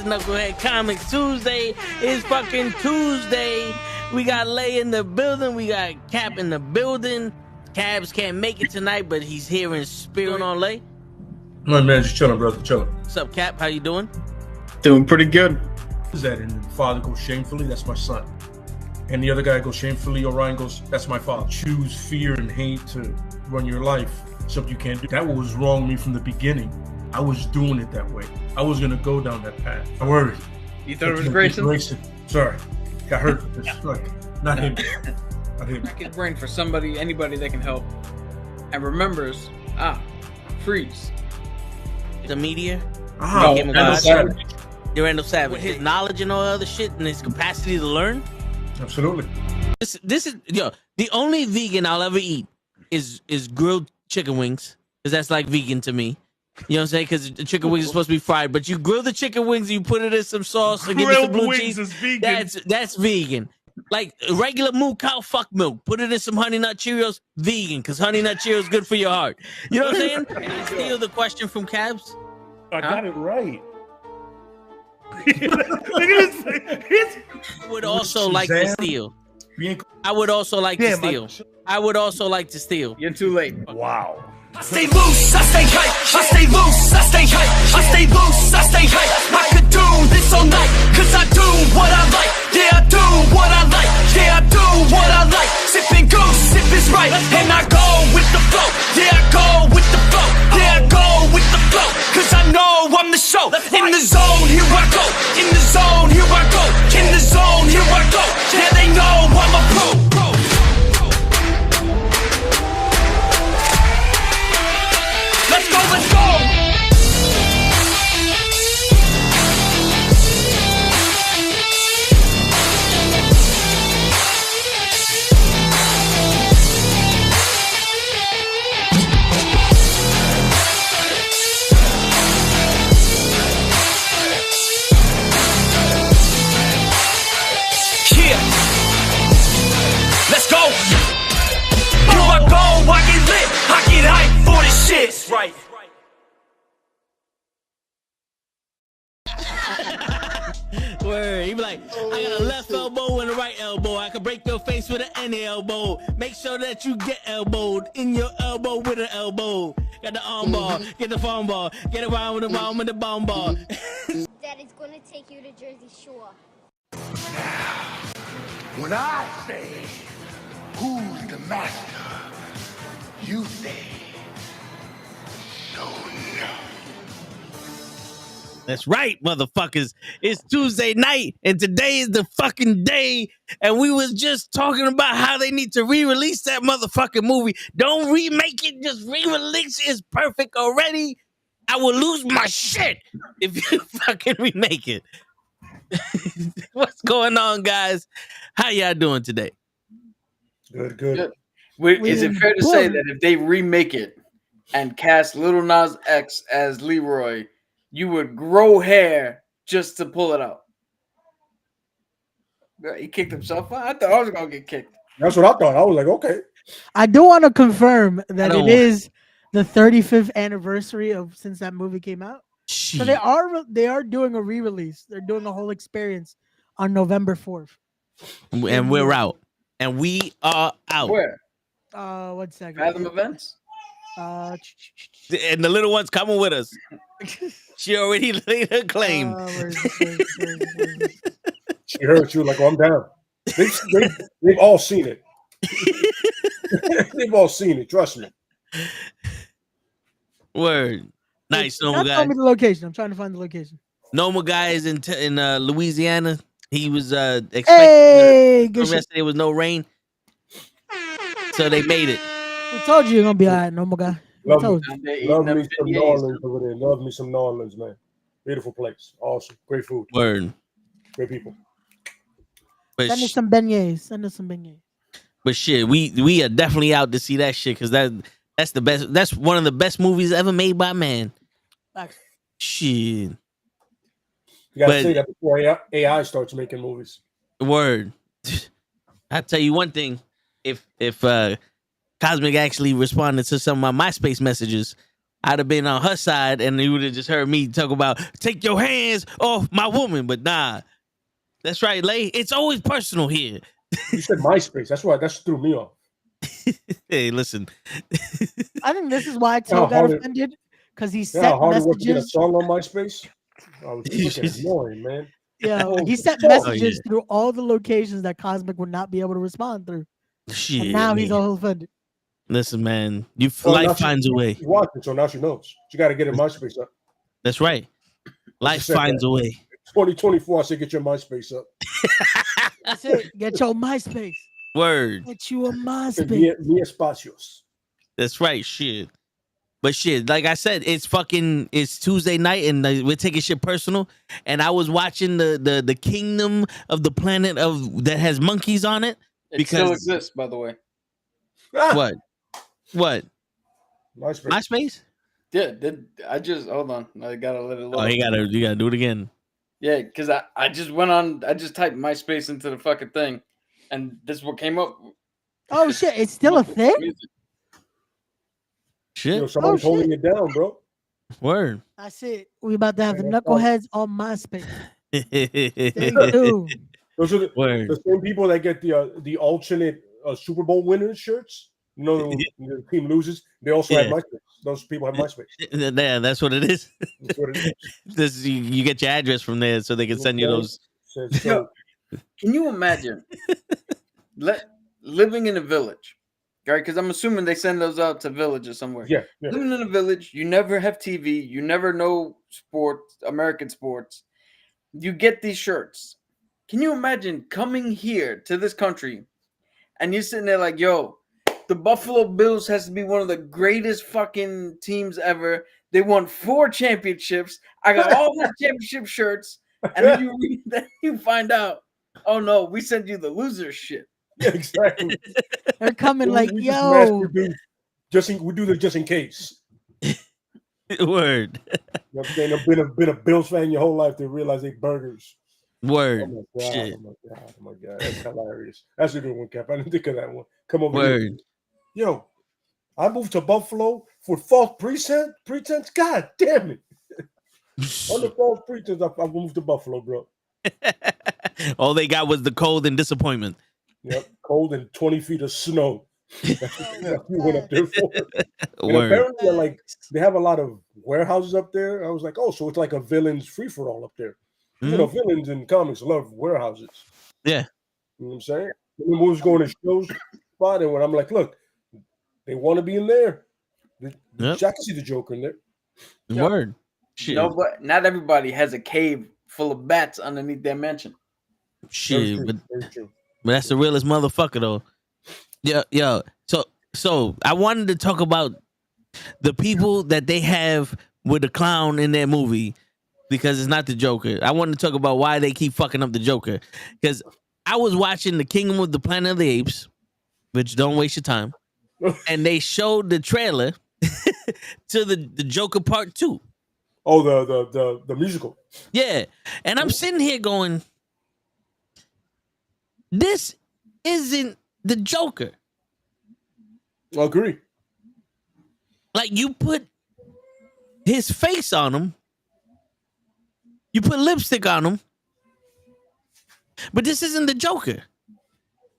Knucklehead Comics Tuesday is fucking Tuesday. We got Lay in the building. We got Cap in the building. Cabs can't make it tonight, but he's here in spirit on Lay. My man, just chilling, brother, chilling. What's up, Cap? How you doing? Doing pretty good. Is that and the father goes shamefully? That's my son. And the other guy goes shamefully. Orion goes, that's my father. Choose fear and hate to run your life. Something you can't do. That was wrong with me from the beginning. I was doing it that way. I was gonna go down that path. I worried. You thought it was Grayson? Sorry, got hurt. It's like not him. Not him. Crack his brain for somebody, anybody that can help, and remembers. Freeze. The media. Randall Savage. The Randall Savage. With his knowledge and all other shit and his capacity to learn. Absolutely. This is the only vegan I'll ever eat is grilled chicken wings, because that's like vegan to me. You know what I'm saying? Because the chicken wings are supposed to be fried, but you grill the chicken wings and you put it in some sauce and give it some blue cheese. Is vegan. That's vegan. Like regular moo cow fuck milk. Put it in some Honey Nut Cheerios. Vegan, because Honey Nut Cheerios is good for your heart. You know what I'm saying? And I steal the question from Cabs. I got it right. I would also like to steal. I would also like to steal. I would also like to steal. You're too late. Wow. I stay loose, I stay hype, I stay loose, I stay hype, I stay loose, I stay hype. I could do this all night, cause I do what I like. Yeah, I do what I like, yeah, I do what I like. Sipping goose, sip is right, and I go with the flow. Yeah, I go with the flow, yeah, I go with the flow. Cause I know I'm the show. In the zone, here I go. In the zone, here I go. In the zone, here I go. Yeah, they know I'm a pro. Let's go, let's go! Yeah! Let's go! Here I go, I get lit, I get hyped for this shit! Right. Word. He be like, I got a left elbow and a right elbow. I can break your face with an any elbow. Make sure that you get elbowed in your elbow with an elbow. Got the arm ball, get the phone ball, get around with the arm with the bomb ball. Daddy's gonna take you to Jersey Shore. When I say, who's the master? You say, no. That's right, motherfuckers. It's Tuesday night, and today is the fucking day. And we was just talking about how they need to re-release that motherfucking movie. Don't remake it, just re-release it. It's perfect already. I will lose my shit if you fucking remake it. What's going on, guys? How y'all doing today? Good. Is it fair to say that if they remake it and cast Lil Nas X as Leroy, you would grow hair just to pull it out? He kicked himself out. I thought I was gonna get kicked. That's what I thought. I was like, okay. I do want to confirm that it is the 35th anniversary of since that movie came out. So they are doing a re-release. They're doing a whole experience on November 4th. And we're out. And we are out. Where? 1 second. Fathom Events? And the little one's coming with us. She already laid her claim. She heard you like, oh, I'm down. They've all seen it. They've all seen it. Trust me. Word. Nice, normal guy. Tell me the location. I'm trying to find the location. Normal guy is in Louisiana. He was expecting yesterday was no rain, so they made it. We told you you're gonna be all right, normal guy. Love me some New Orleans over there. Love me some New Orleans, man. Beautiful place. Awesome. Great food. Word. Great people. But Send us some beignets. Send us some beignets. But shit, we are definitely out to see that shit, because that's the best. That's one of the best movies ever made by man. Shit. You gotta say that before AI starts making movies. Word. I'll tell you one thing. If Cosmic actually responded to some of my MySpace messages, I'd have been on her side, and you would have just heard me talk about take your hands off my woman. But nah, that's right, Lay. It's always personal here. You said MySpace. That's why that threw me off. Hey, listen. I think this is why Till got offended because he sent how hard it was to get a messages. song on MySpace. I was fucking annoying, man. Yeah, he sent messages through all the locations that Cosmic would not be able to respond through. Shit, and now man. he's all offended. Listen, man, life finds a way. She's watching, so now she knows. She got to get her MySpace up. That's right. Life finds a way. 2024, I said get your MySpace up. That's it. Get your MySpace. Word. Get you a MySpace. Mi espacios. That's right. Shit. But shit, like I said, it's Tuesday night, and we're taking shit personal. And I was watching the Kingdom of the Planet that has monkeys on it. It still exists, by the way. What? MySpace. Yeah, I just hold on. I gotta let it load. Oh, you gotta do it again. Yeah, because I just went on. I just typed MySpace into the fucking thing, and this is what came up. Oh shit! It's still a thing. Shit. Yo, somebody's holding it down, bro. Word. That's it. We about to have the knuckleheads on MySpace. Stay tuned. Those are the same people that get the alternate Super Bowl winners shirts. You know, the team loses. They also have MySpace. Those people have MySpace. Yeah, that's what it is. That's what it is. You get your address from there, so they can send you those. Yo, can you imagine living in a village? Right, because I'm assuming they send those out to villages somewhere. Yeah. Living in a village, you never have TV, you never know sports, American sports. You get these shirts. Can you imagine coming here to this country and you're sitting there like, yo, the Buffalo Bills has to be one of the greatest fucking teams ever. They won 4 championships. I got all these championship shirts. And then you read that, you find out, oh no, we sent you the loser shit. Yeah, exactly. They're coming like, we yo. we do this just in case. Word. You know, they've been a Bills fan your whole life. They realize they burgers. Word. Oh my god! Shit. Oh my god! That's hilarious. That's a good one, Cap. I didn't think of that one. Come over Word. here. Yo, I moved to Buffalo for false pretense. God damn it! Under false pretense, I moved to Buffalo, bro. All they got was the cold and disappointment. Yep, cold and 20 feet of snow. That's what you went up there for. And Word. apparently, they have a lot of warehouses up there. I was like, oh, so it's like a villain's free for all up there. Mm-hmm. You know, villains in comics love warehouses. Yeah. You know what I'm saying? When we was going to shows spot, and when I'm like, look, they want to be in there. I can see the Joker in there. Word. Shit. No, but not everybody has a cave full of bats underneath their mansion. Shit, but that's the realest motherfucker though. Yeah. So I wanted to talk about the people that they have with the clown in their movie because it's not the Joker. I wanted to talk about why they keep fucking up the Joker because I was watching the Kingdom of the Planet of the Apes, which don't waste your time, and they showed the trailer to the Joker Part 2. Oh, the musical. Yeah, and I'm sitting here going, this isn't the Joker. I agree. Like, you put his face on him, you put lipstick on him, but this isn't the Joker.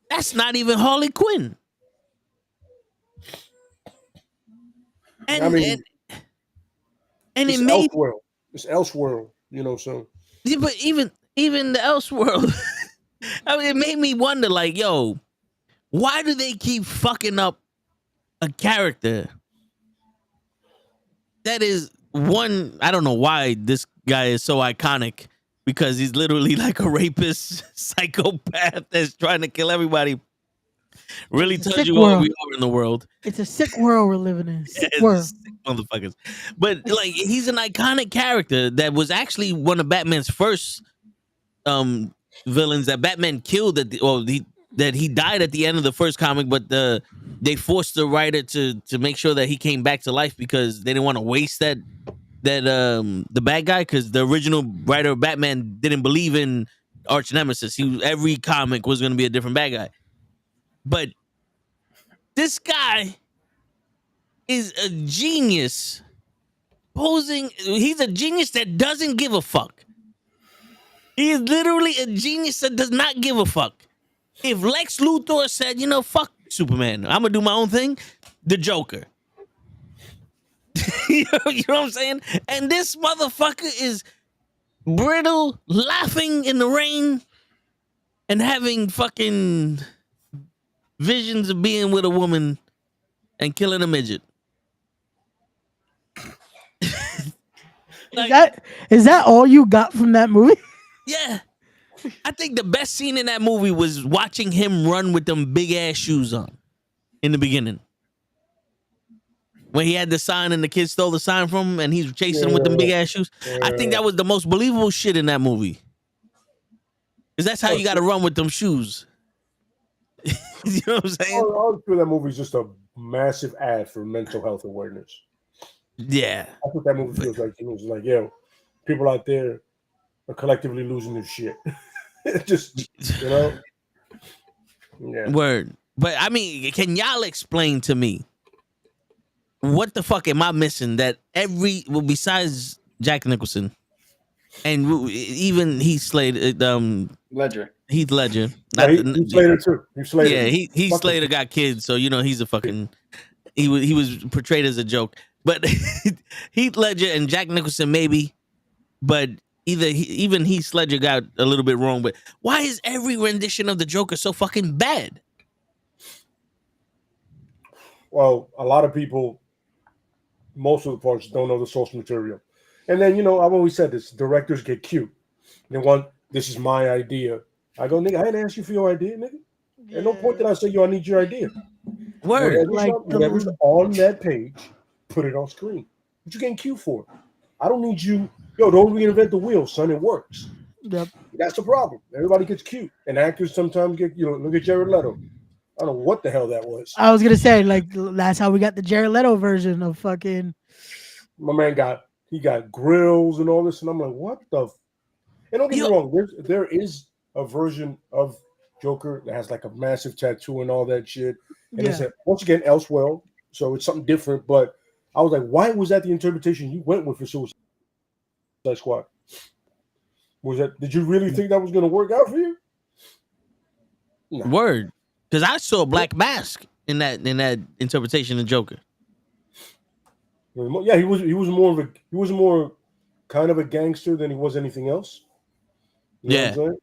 That's not even Harley Quinn. And I mean, and it's it made Elseworld. It's Elseworld, you know. So, yeah, but even the Elseworld, I mean, it made me wonder, like, yo, why do they keep fucking up a character that is one? I don't know why this guy is so iconic because he's literally like a rapist, psychopath that's trying to kill everybody. Really tells you what we are in the world. It's a sick world we're living in. Sick Yeah, world. sick motherfuckers. But like, he's an iconic character that was actually one of Batman's first villains that Batman killed that he died at the end of the first comic, but they forced the writer to make sure that he came back to life because they didn't want to waste the bad guy, because the original writer of Batman didn't believe in arch nemesis. Every comic was going to be a different bad guy. But this guy is a genius posing. He's a genius that doesn't give a fuck. He is literally a genius that does not give a fuck. If Lex Luthor said, fuck Superman, I'm gonna do my own thing, the Joker. You know what I'm saying? And this motherfucker is brittle, laughing in the rain, and having fucking visions of being with a woman and killing a midget. Is that all you got from that movie? Yeah. I think the best scene in that movie was watching him run with them big ass shoes on in the beginning. When he had the sign and the kid stole the sign from him and he's chasing him with them big ass shoes. I think that was the most believable shit in that movie. Because that's how you got to run with them shoes. You know what I'm saying? I feel that movie's just a massive ad for mental health awareness. Yeah. That's what that movie feels like. It was like, yo, people out there are collectively losing their shit. Just, Yeah. Word. But I mean, can y'all explain to me what the fuck am I missing that besides Jack Nicholson and even Heath Slater, Ledger. Heath Ledger. Heath Slater too. Yeah, Heath Slater got kids, so he's a fucking. He was portrayed as a joke, but Heath Ledger and Jack Nicholson maybe, but even Heath Ledger got a little bit wrong. But why is every rendition of the Joker so fucking bad? Well, a lot of people, most of the parts don't know the source material. And then, I've always said this, directors get cute. They want, this is my idea. I go, nigga, I didn't ask you for your idea, nigga. At no point did I say, I need your idea. Word. Whatever's on that page, put it on screen. What you getting cute for? I don't need you. Yo, don't reinvent the wheel, son. It works. Yep. That's the problem. Everybody gets cute. And actors sometimes get, look at Jared Leto. I don't know what the hell that was. I was gonna say, that's how we got the Jared Leto version of fucking. My man got grills and all this, and I'm like, what the? And don't get me wrong, there is a version of Joker that has like a massive tattoo and all that shit. And it's once again Elseworld, so it's something different. But I was like, why was that the interpretation you went with for Suicide Squad? Did you really think that was going to work out for you? No. Word. Because I saw Black Mask in that interpretation of Joker. Yeah, he was more kind of a gangster than he was anything else. You know what I'm saying?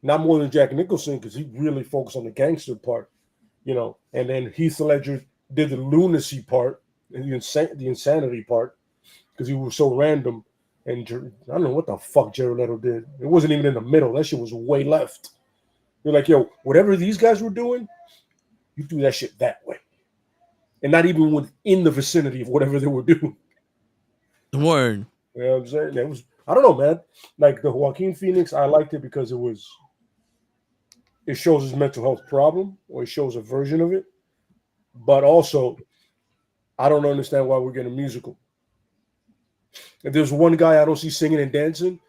Not more than Jack Nicholson, because he really focused on the gangster part, and then Heath Ledger did the lunacy part and the insanity part because he was so random. And I don't know what the fuck Jared Leto did. It wasn't even in the middle. That shit was way left. You're like, yo, whatever these guys were doing, you do that shit that way. And not even within the vicinity of whatever they were doing. Word. You know what I'm saying? It was, I don't know, man. Like the Joaquin Phoenix, I liked it because it shows his mental health problem, or it shows a version of it. But also, I don't understand why we're getting a musical. If there's one guy I don't see singing and dancing,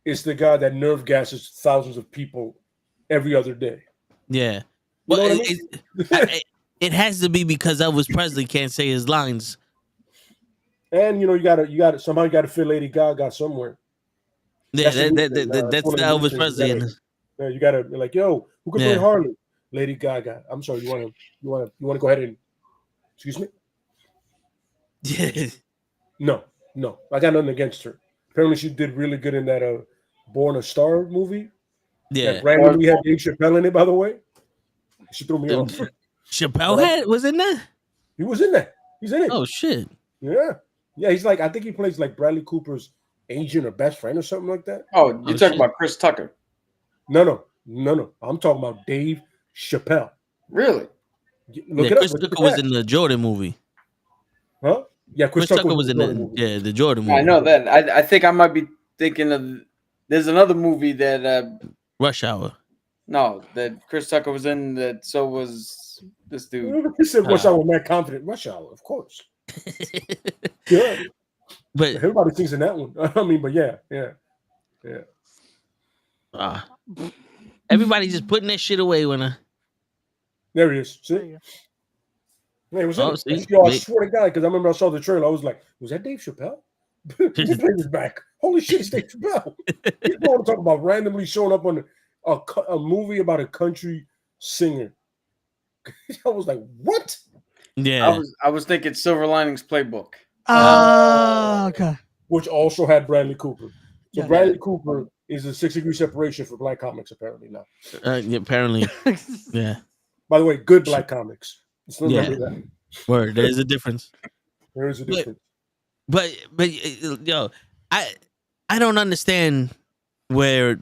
it's the guy that nerve gases thousands of people every other day. Yeah. Well, it has to be because Elvis Presley can't say his lines. And you gotta somehow fill Lady Gaga somewhere. Yeah, that's the Elvis Presley. Yeah, you gotta be like, yo, who could play Harley? Lady Gaga. I'm sorry, you wanna go ahead and excuse me? Yeah. No, I got nothing against her. Apparently, she did really good in that Born a Star movie. Yeah, that randomly had Dave Chappelle in it. By the way, she threw me off. Chappelle was in there. He was in there. He's in it. Oh shit. Yeah. He's like, I think he plays like Bradley Cooper's agent or best friend or something like that. Oh, you're talking about Chris Tucker? No. I'm talking about Dave Chappelle. Really? Look it up. Chris Tucker was in the Jordan movie. Huh? Yeah, Chris Tucker was in the Jordan movie. I know that. I think I might be thinking of. There's another movie that Rush Hour. No, that Chris Tucker was in. That so was this dude. He said Rush Hour, Matt Confident. Rush Hour, of course. Yeah, but everybody thinks in that one. I mean, but yeah. Everybody just putting that shit away when There he is. See? It was Oh, it. see? Yo, I swear to God, because I remember I saw the trailer. I was like, was that Dave Chappelle? His name is back. Holy shit, it's Dave Chappelle. You want to talk about randomly showing up on a movie about a country singer. I was like, what? Yeah. I was thinking Silver Linings Playbook. Okay. Which also had Bradley Cooper. So Yeah. Bradley Cooper is a 6-degree separation for black comics, apparently now. Yeah, apparently. Yeah. By the way, good black comics. Just remember that. Word. There's a difference. There is a difference. But yo, I don't understand where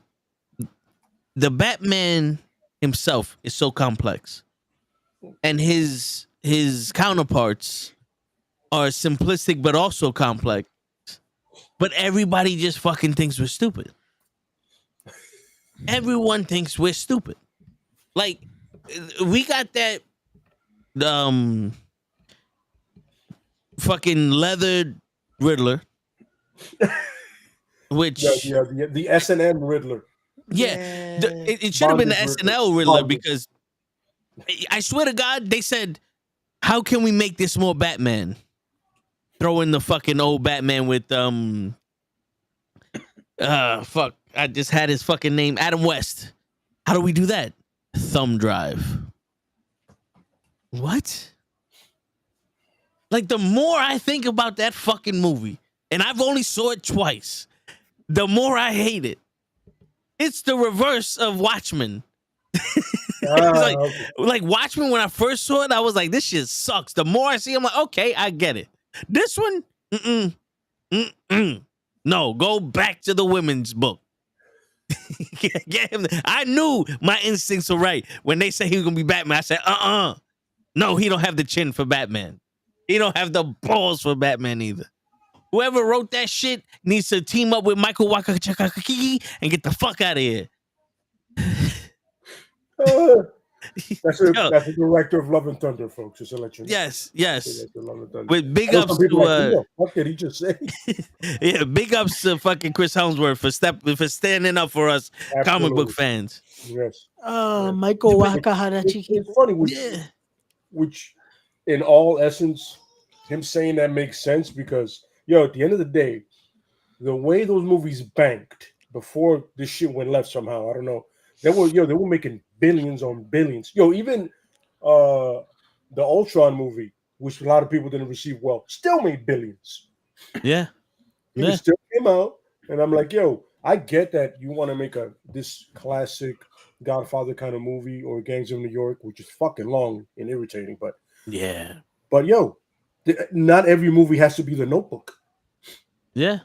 the Batman himself is so complex, and his counterparts are simplistic but also complex. But everybody just fucking thinks we're stupid. Everyone thinks we're stupid. Like, we got that fucking leather Riddler, which the S&M Riddler. It should have been the SNL Riddler because I swear to God, they said, how can we make this more Batman? Throw in the fucking old Batman with fuck, I just had his fucking name, Adam West. How do we do that? Thumb drive. What? Like, the more I think about that fucking movie, and I've only saw it twice, the more I hate it. It's the reverse of Watchmen. Like Watchmen, when I first saw it, I was like, this shit sucks. The more I see it, I'm like, okay, I get it. This one, no, go back to the women's book. Get him. I knew my instincts were right. When they said he was going to be Batman, I said, no, he don't have the chin for Batman. He don't have the balls for Batman either. Whoever wrote that shit needs to team up with Michael Wakakakiki and get the fuck out of here. That's the director of Love and Thunder, folks. Just to let you know. Yes. With big ups to what did he just say? Yeah, big ups to fucking Chris Helmsworth for standing up for us comic book fans. Yes. Michael Wakaharachi. It's funny, which in all essence, him saying that makes sense because at the end of the day, the way those movies banked before this shit went left somehow, I don't know. They were making billions on billions. Even the Ultron movie, which a lot of people didn't receive well, still made billions. Yeah. It still came out. And I'm like, I get that you want to make this classic Godfather kind of movie or Gangs of New York, which is fucking long and irritating, but not every movie has to be The Notebook. Yeah.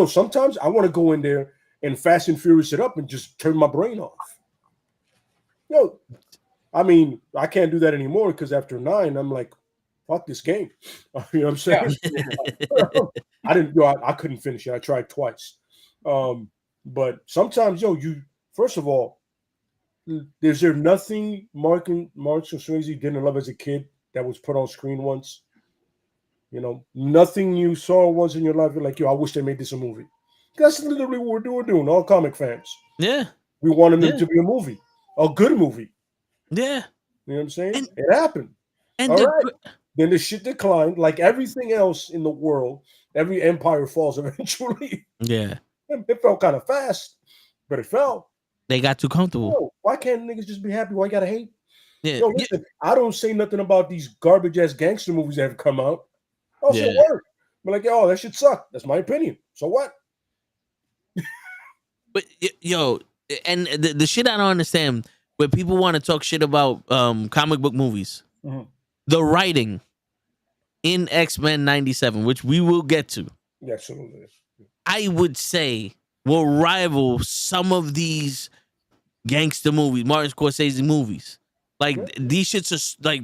Sometimes I want to go in there and Fast and Furious it up and just turn my brain off. I mean, I can't do that anymore because after 9, I'm like, fuck this game. You know what I'm saying? Yeah. I couldn't finish it. I tried twice. But sometimes, first of all, is there nothing Martin Swayze didn't love as a kid that was put on screen once? Nothing you saw once in your life, you're like, I wish they made this a movie. That's literally what we're doing, all comic fans. Yeah. We wanted it to be a movie, a good movie. Yeah. You know what I'm saying? It happened. And Then the shit declined. Like everything else in the world, every empire falls eventually. Yeah. It fell kind of fast, but it fell. They got too comfortable. Why can't niggas just be happy? Why you gotta hate? Yeah. Listen, I don't say nothing about these garbage ass gangster movies that have come out. Also, word. But like, that shit suck. That's my opinion. So what? But and the shit I don't understand when people want to talk shit about comic book movies, the writing in X-Men 97, which we will get to, absolutely, I would say will rival some of these gangster movies, Martin Scorsese movies. Like these shits are like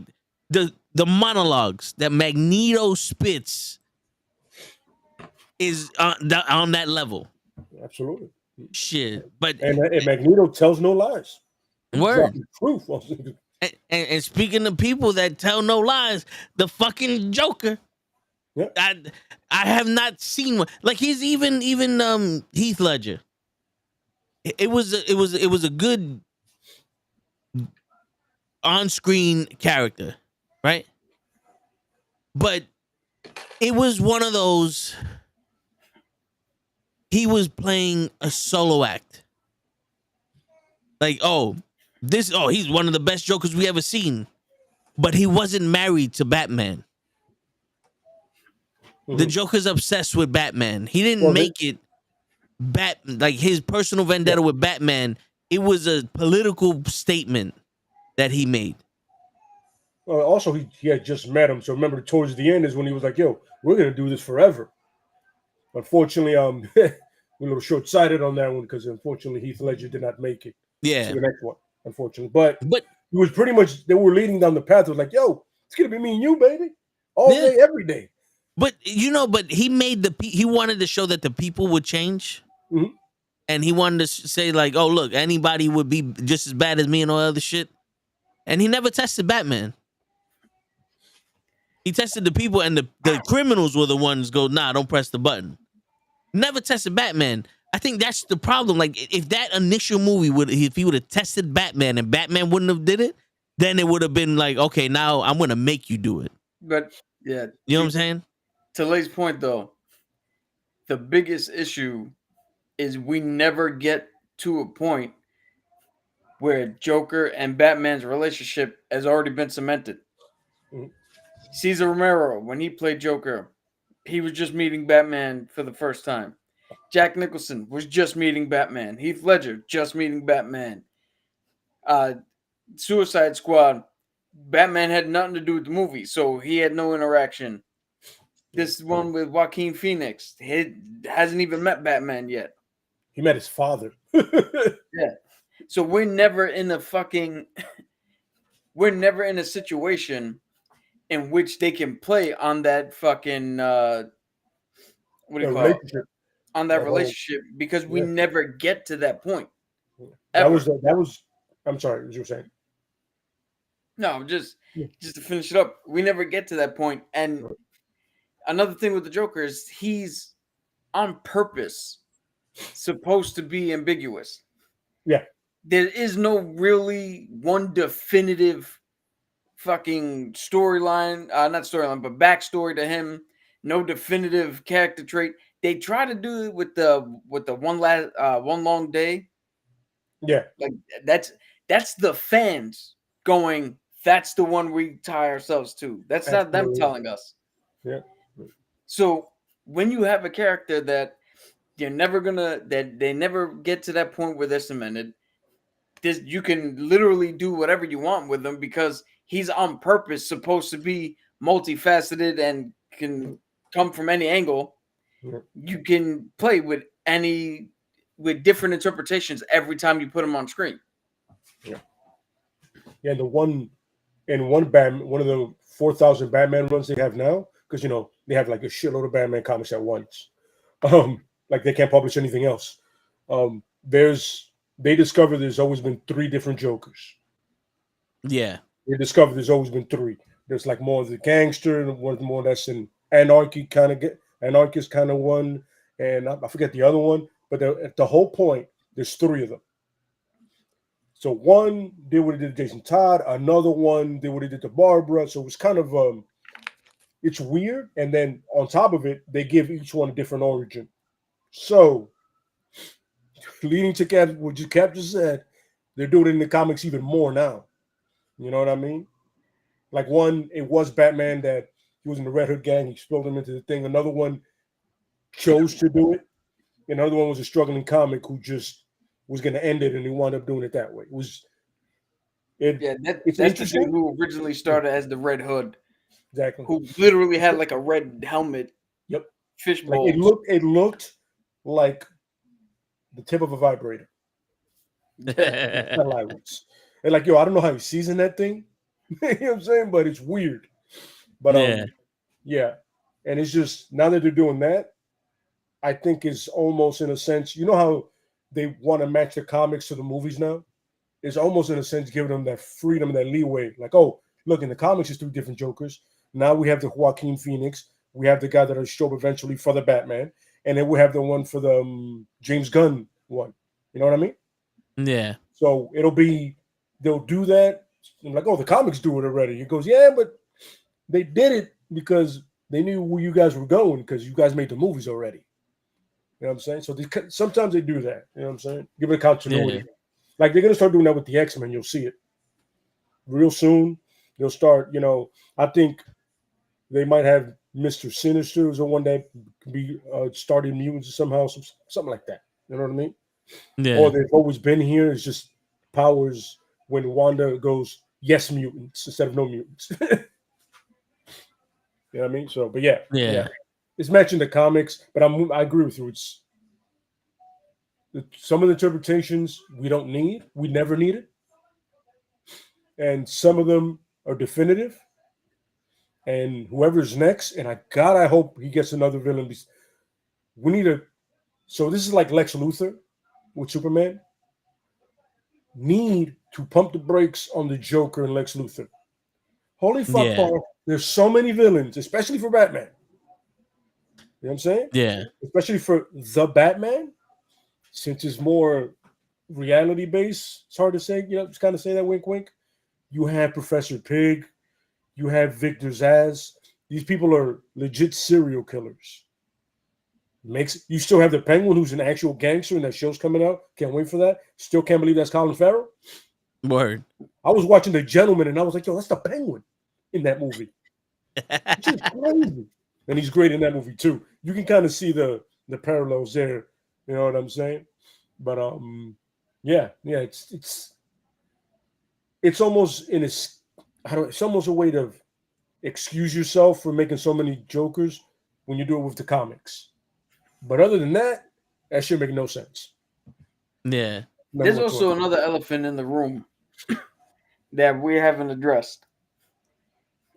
the monologues that Magneto spits is on that level. Absolutely. Shit, but and Magneto tells no lies. Word. Proof. And speaking of people that tell no lies, the fucking Joker. Yeah. I have not seen one. Like he's even Heath Ledger. It was a good on-screen character, right? But it was one of those. He was playing a solo act. Like, he's one of the best Jokers we ever seen. But he wasn't married to Batman. The Joker's obsessed with Batman. He didn't make it like his personal vendetta with Batman. It was a political statement that he made. Well, also, he had just met him. So remember, towards the end is when he was like, yo, we're going to do this forever. Unfortunately, we're a little short-sighted on that one because, unfortunately, Heath Ledger did not make it to the next one, unfortunately. But it was pretty much, they were leading down the path. It was like, yo, it's going to be me and you, baby. All day, every day. But, he wanted to show that the people would change. Mm-hmm. And he wanted to say, like, oh, look, anybody would be just as bad as me and all other shit. And he never tested Batman. He tested the people, and the criminals were the ones go, nah, don't press the button. Never tested Batman. I think that's the problem. Like, if that initial movie if he would have tested Batman and Batman wouldn't have did it, then it would have been like, okay, now I'm gonna make you do it. But yeah, you know what I'm saying? To Lay's point, though, the biggest issue is we never get to a point where Joker and Batman's relationship has already been cemented. Mm-hmm. Cesar Romero, when he played Joker, he was just meeting Batman for the first time. Jack Nicholson was just meeting Batman. Heath Ledger, just meeting Batman. Suicide Squad, Batman had nothing to do with the movie, so he had no interaction. This one with Joaquin Phoenix, he hasn't even met Batman yet. He met his father. Yeah. So we're never in a situation in which they can play on that fucking relationship because we never get to that point. That was I'm sorry, what you were saying. No, just to finish it up, we never get to that point. And another thing with the Joker is he's on purpose supposed to be ambiguous. Yeah. There is no really one definitive fucking storyline, not storyline, but backstory to him. No definitive character trait. They try to do it with the one long day. Yeah, like that's the fans going. That's the one we tie ourselves to. That's not them telling us. Yeah. So when you have a character that they never get to that point where they're cemented, you can literally do whatever you want with them because he's on purpose supposed to be multifaceted and can come from any angle. You can play with different interpretations every time you put him on screen. Yeah, one of the 4,000 Batman runs they have now, because they have like a shitload of Batman comics at once. Like they can't publish anything else. They discovered there's always been 3 different Jokers. Yeah. They discovered there's always been 3. There's like more of the gangster, and one more that's an anarchist kind of one, and I forget the other one. But the whole point, there's 3 of them. So one did what he did to Jason Todd, another one did what he did to Barbara. So it was kind of it's weird. And then on top of it, they give each one a different origin. So leading to what you Cap just said, they're doing it in the comics even more now. You know what I mean? Like one, it was Batman that he was in the Red Hood gang. He spilled him into the thing. Another one chose to do it. Another one was a struggling comic who just was going to end it, and he wound up doing it that way. That's the dude who originally started as the Red Hood. Exactly. Who literally had like a red helmet. Yep. Fishbowl. Like it looked like the tip of a vibrator. And like, yo, I don't know how you season that thing. You know what I'm saying? But it's weird. But yeah. And it's just, now that they're doing that, I think it's almost in a sense, you know how they want to match the comics to the movies now? It's almost in a sense giving them that freedom, that leeway. Like, oh, look, in the comics, it's 3 different Jokers. Now we have the Joaquin Phoenix. We have the guy that'll show up eventually for the Batman. And then we have the one for the James Gunn one. You know what I mean? Yeah. So they'll do that. I'm like, oh, the comics do it already. He goes, yeah, but they did it because they knew where you guys were going because you guys made the movies already. You know what I'm saying? So sometimes they do that. You know what I'm saying? Give it a continuity. Yeah. Like they're gonna start doing that with the X-Men. You'll see it real soon. They'll start. I think they might have Mr. Sinister as the one that could be starting mutants somehow, something like that. You know what I mean? Yeah. Or they've always been here. It's just powers when Wanda goes, yes, mutants instead of no mutants. You know what I mean? So, but yeah. It's matching the comics, but I agree with you. It's some of the interpretations we don't need. We never need it. And some of them are definitive. And whoever's next, and I hope he gets another villain. We need so this is like Lex Luthor with Superman. Need to pump the brakes on the Joker and Lex Luthor. Holy fuck, Paul. There's so many villains, especially for Batman. You know what I'm saying? Yeah. Especially for the Batman, since it's more reality based. It's hard to say, just kind of say that wink, wink. You have Professor Pig. You have Victor Zsasz. These people are legit serial killers. You still have the Penguin, who's an actual gangster, and that show's coming out. Can't wait for that. Still can't believe that's Colin Farrell. Word. I was watching The Gentleman, and I was like, yo, that's the Penguin in that movie. It's just crazy. And he's great in that movie too. You can kind of see the parallels there. You know what I'm saying? But it's almost it's almost a way to excuse yourself for making so many Jokers when you do it with the comics. But other than that shit make no sense. Yeah. There's also another elephant in the room that we haven't addressed.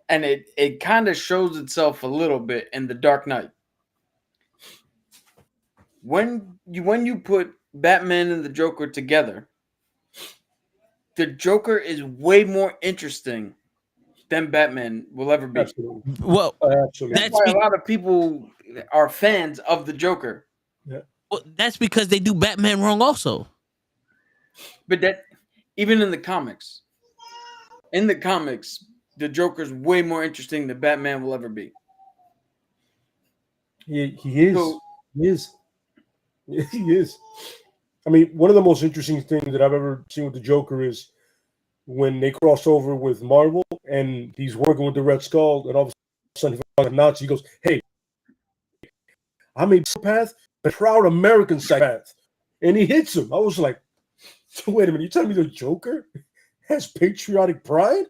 And it kind of shows itself a little bit in The Dark Knight. When you put Batman and the Joker together, the Joker is way more interesting than Batman will ever be. Absolutely. Well, that's why a lot of people are fans of the Joker. Yeah. Well, that's because they do Batman wrong also. But that even in the comics, the Joker's way more interesting than Batman will ever be. He is. So, he is. He is. I mean, one of the most interesting things that I've ever seen with the Joker is when they cross over with Marvel and he's working with the Red Skull, and all of a sudden he finds a Nazi. He goes, "Hey, I'm a psychopath, a proud American psychopath," and he hits him. I was like, "Wait a minute, you telling me the Joker has patriotic pride?"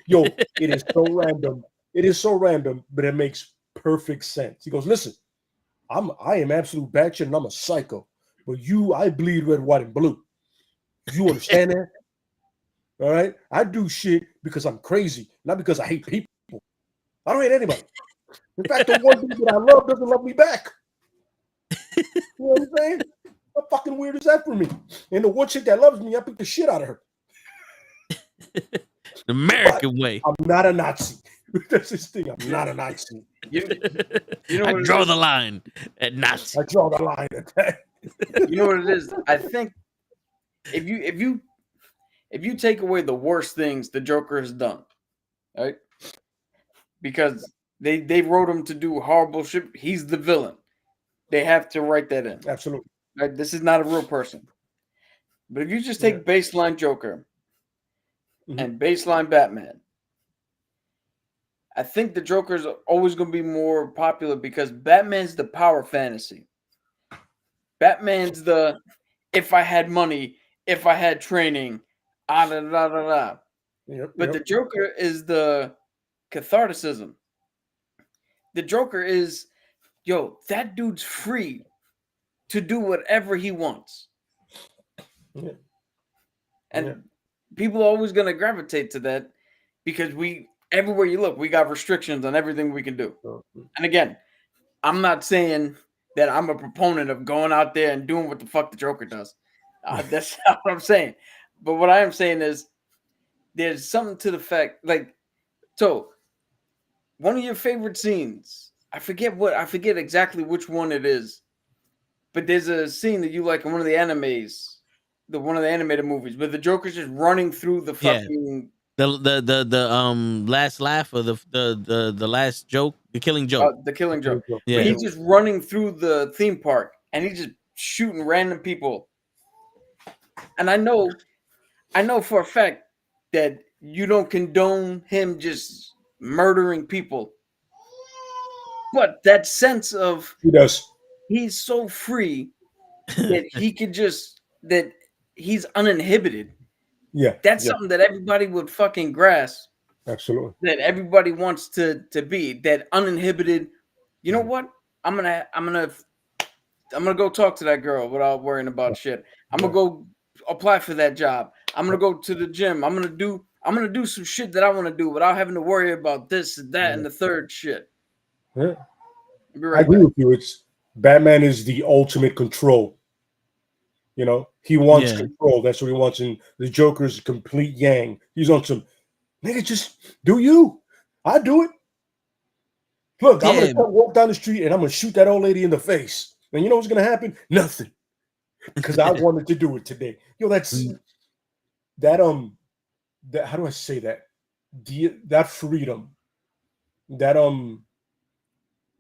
Yo, it is so random. It is so random, but it makes perfect sense. He goes, "Listen, I am absolute batshit and I'm a psycho. But I bleed red, white, and blue. You understand that? All right? I do shit because I'm crazy, not because I hate people. I don't hate anybody. In fact, the one dude that I love doesn't love me back. You know what I'm saying? How fucking weird is that for me? And the one chick that loves me, I pick the shit out of her. The American way. I'm not a Nazi. That's his thing. I'm not a Nazi. You know I draw the line at Nazi. I draw the line at that. You know what it is? I think if you take away the worst things the Joker has done, right? Because they wrote him to do horrible shit. He's the villain. They have to write that in. Absolutely. Right? This is not a real person. But if you just take baseline Joker and baseline Batman, I think the Joker is always going to be more popular because Batman's the power fantasy. Batman's the if I had money, if I had training, But the Joker is the catharticism. The Joker is, that dude's free to do whatever he wants. Yeah. And people are always going to gravitate to that because everywhere you look, we got restrictions on everything we can do. And again, I'm not saying that I'm a proponent of going out there and doing what the fuck the Joker does. That's not what I'm saying. But what I am saying is there's something to the fact, so one of your favorite scenes, I forget exactly which one it is, but there's a scene that you like in one of the animes, one of the animated movies, where the Joker's just running through the fucking the last laugh or the last joke, the killing joke. The killing joke. Yeah. But he's just running through the theme park and he's just shooting random people. And I know for a fact that you don't condone him just murdering people. But that sense of He does. He's so free that he could that he's uninhibited. Yeah. That's something that everybody would fucking grasp. Absolutely. That everybody wants to be that uninhibited. You know what? I'm gonna go talk to that girl without worrying about shit. I'm gonna go apply for that job. I'm gonna go to the gym. I'm gonna do some shit that I want to do without having to worry about this and that and the third shit. Yeah. Right I agree with you. It's Batman is the ultimate control. You know, he wants control. That's what he wants. And the Joker's complete yang. He's on some nigga. Just do you? I do it. Look, I'm gonna walk down the street and I'm gonna shoot that old lady in the face. And you know what's gonna happen? Nothing. Because I wanted to do it today. Yo, that's that how do I say that? That freedom, that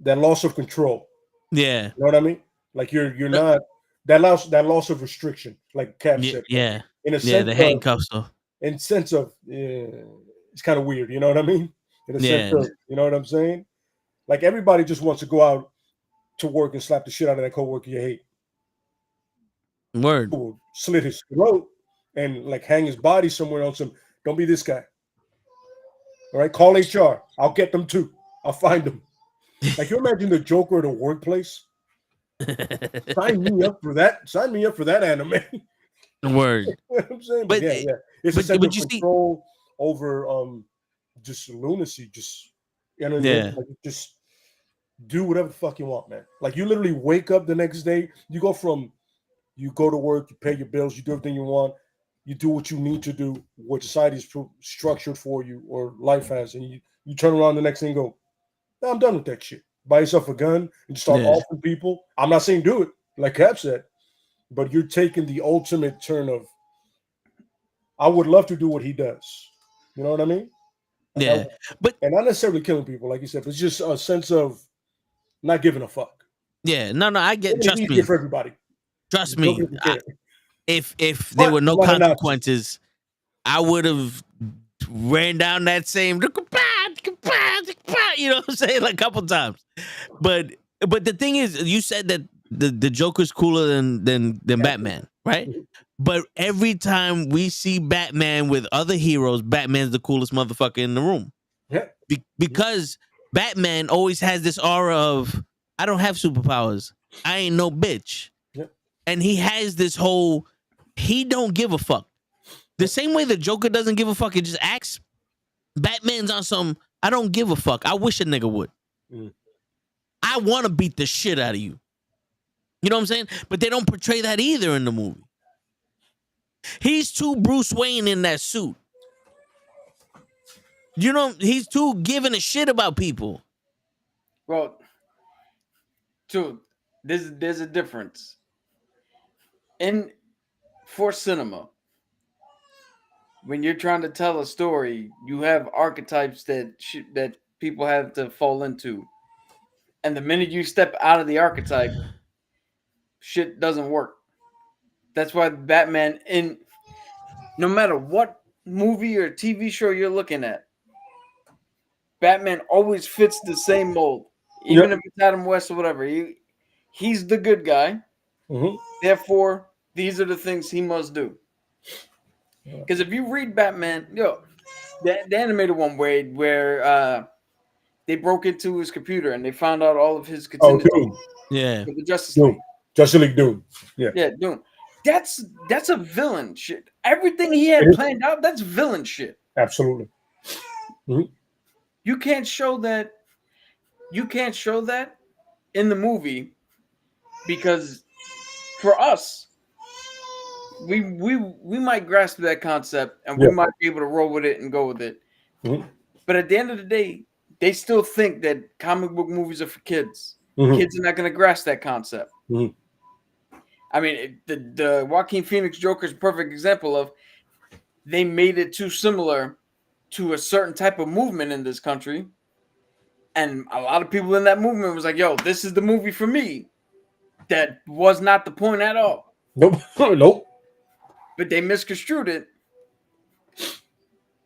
loss of control. Yeah. You know what I mean? Like you're not that loss of restriction, like Cap said. Yeah. In a sense, the handcuffs though. In sense of it's kind of weird, you know what I mean? In a sense of, you know what I'm saying? Like everybody just wants to go out to work and slap the shit out of that coworker you hate. Word. Slit his throat and like hang his body somewhere on some. Don't be this guy. All right, call HR. I'll get them too. I'll find them. Like you imagine the Joker at a workplace. Sign me up for that. Sign me up for that anime. Word. You know what I'm saying? But yeah. It's a sense of control over just lunacy, just like, just do whatever the fuck you want, man. Like you literally wake up the next day, you go to work, you pay your bills, you do everything you want, you do what you need to do, what society is structured for you or life has, and you turn around the next day and go, I'm done with that shit. Buy yourself a gun and start offering people. I'm not saying do it, like Cap said, but you're taking the ultimate turn of, I would love to do what he does. You know what I mean? Yeah. And not necessarily killing people, like you said, but it's just a sense of not giving a fuck. Yeah. No, I get, trust me. For everybody. Trust me. If there were no consequences, I would have ran down that same, you know what I'm saying, like a couple times. But the thing is, you said that the Joker's cooler than Batman, right? But every time we see Batman with other heroes, Batman's the coolest motherfucker in the room. Yeah. Because Batman always has this aura of, I don't have superpowers. I ain't no bitch. Yep. And he has this whole, he don't give a fuck. The same way the Joker doesn't give a fuck, it just acts. Batman's on some, I don't give a fuck. I wish a nigga would. I want to beat the shit out of you. You know what I'm saying? But they don't portray that either in the movie. He's too Bruce Wayne in that suit. You know, he's too giving a shit about people. Well, dude, there's a difference. For cinema, when you're trying to tell a story, you have archetypes that people have to fall into. And the minute you step out of the archetype, shit doesn't work. That's why Batman, no matter what movie or TV show you're looking at, Batman always fits the same mold. Even if it's Adam West or whatever. He's the good guy. Mm-hmm. Therefore, these are the things he must do. Because if you read Batman, the animated one where they broke into his computer and they found out all of his contingencies. Doom. Yeah. The Justice Doom. League. Justice League Doom. Yeah. Yeah, Doom. That's a villain shit. Everything he had planned out, that's villain shit. Absolutely. Mm-hmm. You can't show that in the movie because for us, we might grasp that concept and we might be able to roll with it and go with it. Mm-hmm. But at the end of the day, they still think that comic book movies are for kids. Mm-hmm. Kids are not going to grasp that concept. Mm-hmm. I mean, the Joaquin Phoenix Joker is a perfect example of they made it too similar to a certain type of movement in this country. And a lot of people in that movement was like, yo, this is the movie for me. That was not the point at all. Nope. Nope. But they misconstrued it.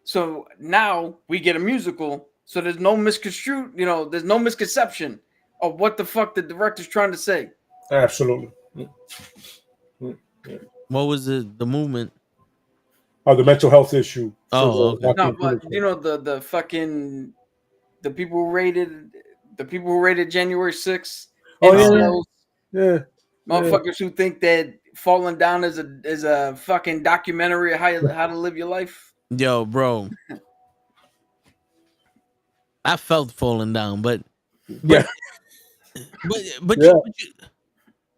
So now we get a musical. So there's no misconstrued, there's no misconception of what the fuck the director's trying to say. Absolutely. What was the movement? The mental health issue. Oh, okay. No, but the fucking the people who rated January 6th. Oh yeah. Motherfuckers who think that Falling Down is a fucking documentary of how to live your life. Yo, bro. I felt falling down, but yeah.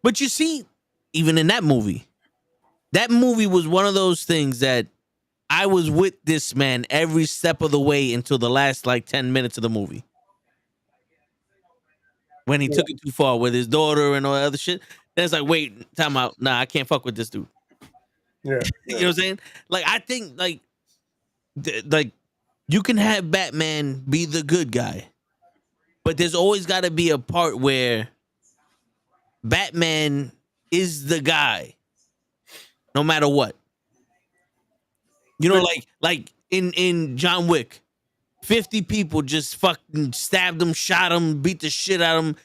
But you see, even in that movie was one of those things that I was with this man every step of the way until the last 10 minutes of the movie. When he took it too far with his daughter and all that other shit. Then it's like, wait, time out. Nah, I can't fuck with this dude. Yeah. You know what I'm saying? I think you can have Batman be the good guy, but there's always got to be a part where Batman is the guy, no matter what. Like in John Wick, 50 people just fucking stabbed him, shot him, beat the shit out of him.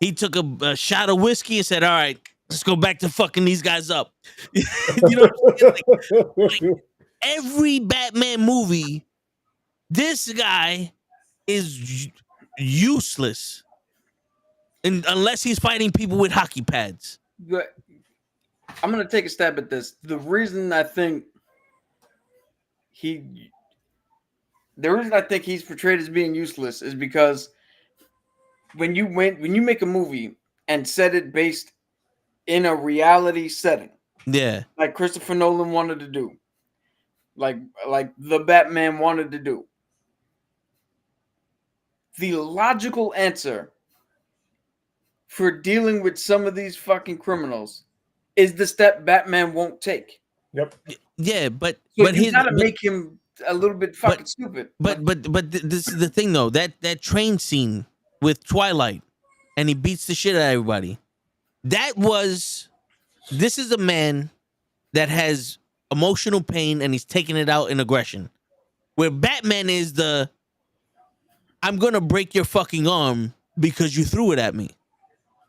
He took a shot of whiskey and said, all right, let's go back to fucking these guys up. You know what I'm saying? Every Batman movie, this guy is useless. And unless he's fighting people with hockey pads. But I'm going to take a stab at this. The reason I think he's portrayed as being useless is because when you make a movie and set it based in a reality setting, like Christopher Nolan wanted to do, like the Batman wanted to do, the logical answer for dealing with some of these fucking criminals is the step Batman won't take. Yep. Yeah, but you gotta make him a little bit fucking stupid. But this is the thing though. That train scene with Twilight, and he beats the shit out of everybody. This is a man that has emotional pain and he's taking it out in aggression. Where Batman is I'm gonna break your fucking arm because you threw it at me.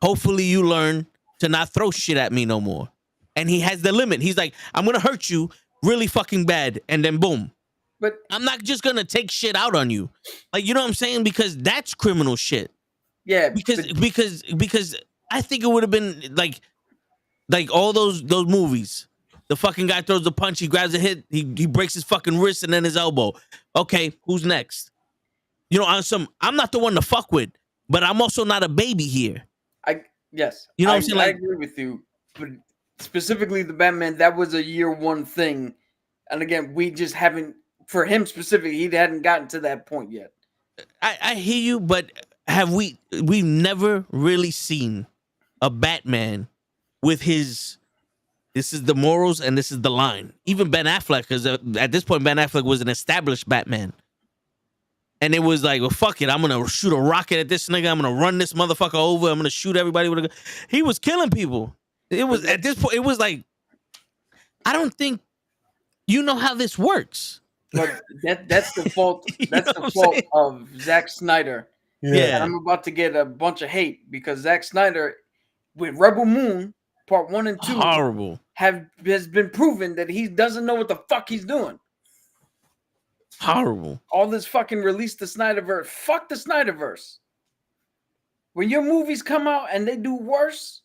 Hopefully you learn to not throw shit at me no more. And he has the limit. He's like, I'm gonna hurt you really fucking bad, and then boom. But I'm not just gonna take shit out on you. You know what I'm saying? Because that's criminal shit. Yeah. Because I think it would have been like all those movies. The fucking guy throws the punch, he grabs a hit, he breaks his fucking wrist and then his elbow. Okay, who's next? I'm not the one to fuck with, but I'm also not a baby here. Yes. You know what I'm saying? I agree with you. But specifically the Batman, that was a year one thing. And again, we just haven't, for him specifically, he hadn't gotten to that point yet. I hear you, but we've never really seen a Batman with this is the morals and this is the line. Even Ben Affleck, because at this point, Ben Affleck was an established Batman. And it was like, well, fuck it. I'm going to shoot a rocket at this nigga. I'm going to run this motherfucker over. I'm going to shoot everybody with a gun. He was killing people. It was at this point, it was like, I don't think you know how this works. But that's the fault. That's the fault of Zack Snyder. Yeah. And I'm about to get a bunch of hate because Zack Snyder with Rebel Moon Part 1 and 2 horrible has been proven that he doesn't know what the fuck he's doing. Horrible. All this fucking release the Snyderverse. Fuck the Snyderverse. When your movies come out and they do worse,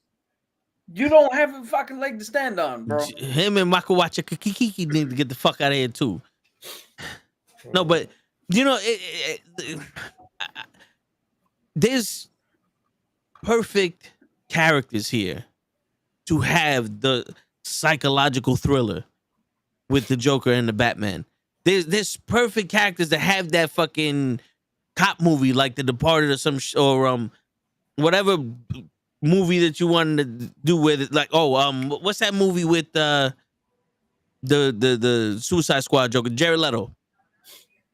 you don't have a fucking leg to stand on, bro. Him and Michael Wachakiki need to get the fuck out of here too. No, but there's perfect characters here to have the psychological thriller with the Joker and the Batman. There's perfect characters that have that fucking cop movie like The Departed or whatever movie that you wanted to do with it. What's that movie with the Suicide Squad Joker, Jared Leto?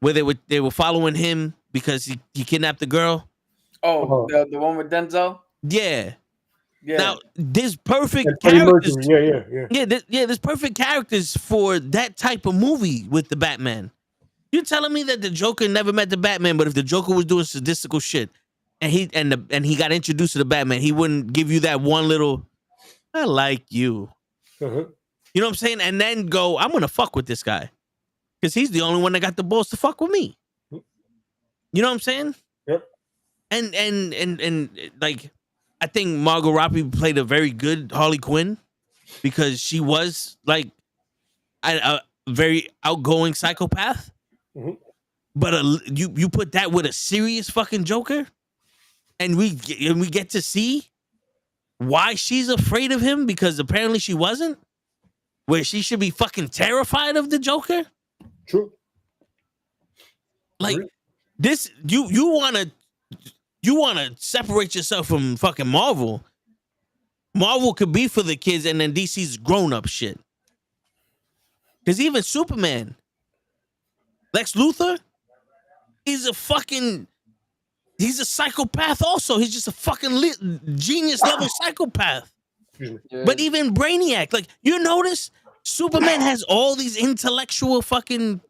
where they were following him because he kidnapped the girl. Oh, the one with Denzel. Yeah. Yeah. Now there's perfect And Freddie characters. Mercury. Yeah. There's perfect characters for that type of movie with the Batman. You're telling me that the Joker never met the Batman, but if the Joker was doing sadistical shit and he got introduced to the Batman, he wouldn't give you that one little I like you. Uh-huh. You know what I'm saying? And then go, I'm gonna fuck with this guy. Because he's the only one that got the balls to fuck with me. You know what I'm saying? Yep. And like I think Margot Robbie played a very good Harley Quinn because she was like a very outgoing psychopath. Mm-hmm. But you put that with a serious fucking Joker, and we get to see why she's afraid of him because apparently she wasn't. Where she should be fucking terrified of the Joker. True. Like this, you wanna separate yourself from fucking Marvel. Marvel could be for the kids, and then DC's grown up shit. Because even Superman, Lex Luthor, he's a psychopath. Also, he's just a fucking genius level psychopath. Yeah. But even Brainiac, like you notice, Superman has all these intellectual fucking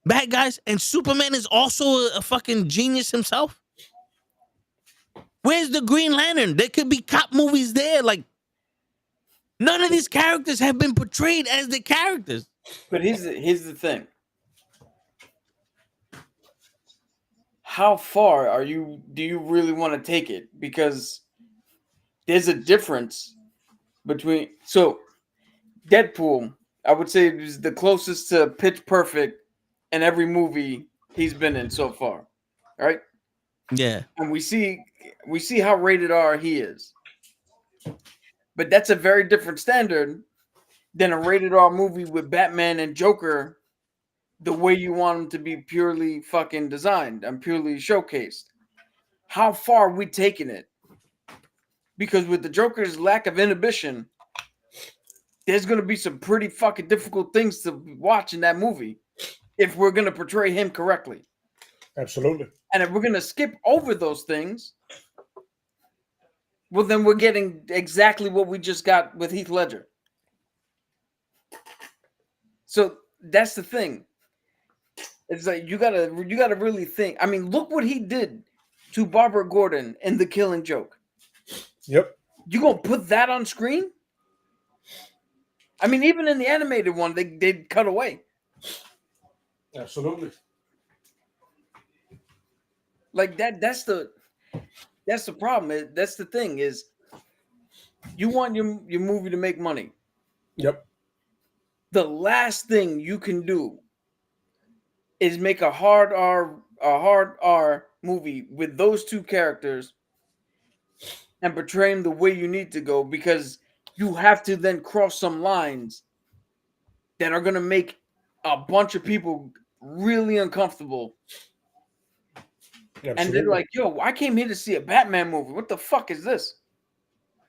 bad guys, and Superman is also a fucking genius himself. Where's the Green Lantern? There could be cop movies there. Like none of these characters have been portrayed as the characters. But here's the thing. How far do you really want to take it? Because there's a difference between Deadpool, I would say, is the closest to Pitch Perfect in every movie he's been in so far, right? Yeah, and we see how rated R he is, but that's a very different standard than a rated R movie with Batman and Joker, the way you want them to be purely fucking designed and purely showcased. How far are we taking it? Because with the Joker's lack of inhibition, there's going to be some pretty fucking difficult things to watch in that movie if we're going to portray him correctly. Absolutely. And if we're going to skip over those things, well, then we're getting exactly what we just got with Heath Ledger. So that's the thing. It's like you gotta really think. I mean, look what he did to Barbara Gordon in The Killing Joke. Yep. You gonna put that on screen? I mean, even in the animated one, they cut away. Absolutely. Like that's the problem. That's the thing is you want your movie to make money. Yep. The last thing you can do is make a hard R movie with those two characters and portray them the way you need to go, because you have to then cross some lines that are going to make a bunch of people really uncomfortable. Absolutely. And they're like, yo, I came here to see a Batman movie. What the fuck is this?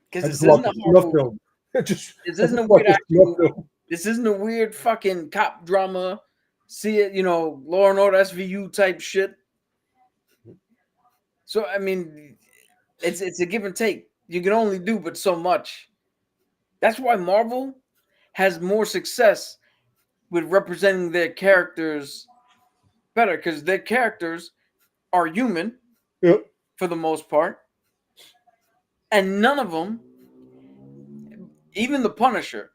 Because this isn't a horror movie. This isn't a weird action movie. This isn't a weird fucking cop drama. See it, Law and Order SVU type shit. So, I mean, it's a give and take. You can only do but so much. That's why Marvel has more success with representing their characters better, because their characters are human, yep, for the most part. And none of them, even the Punisher,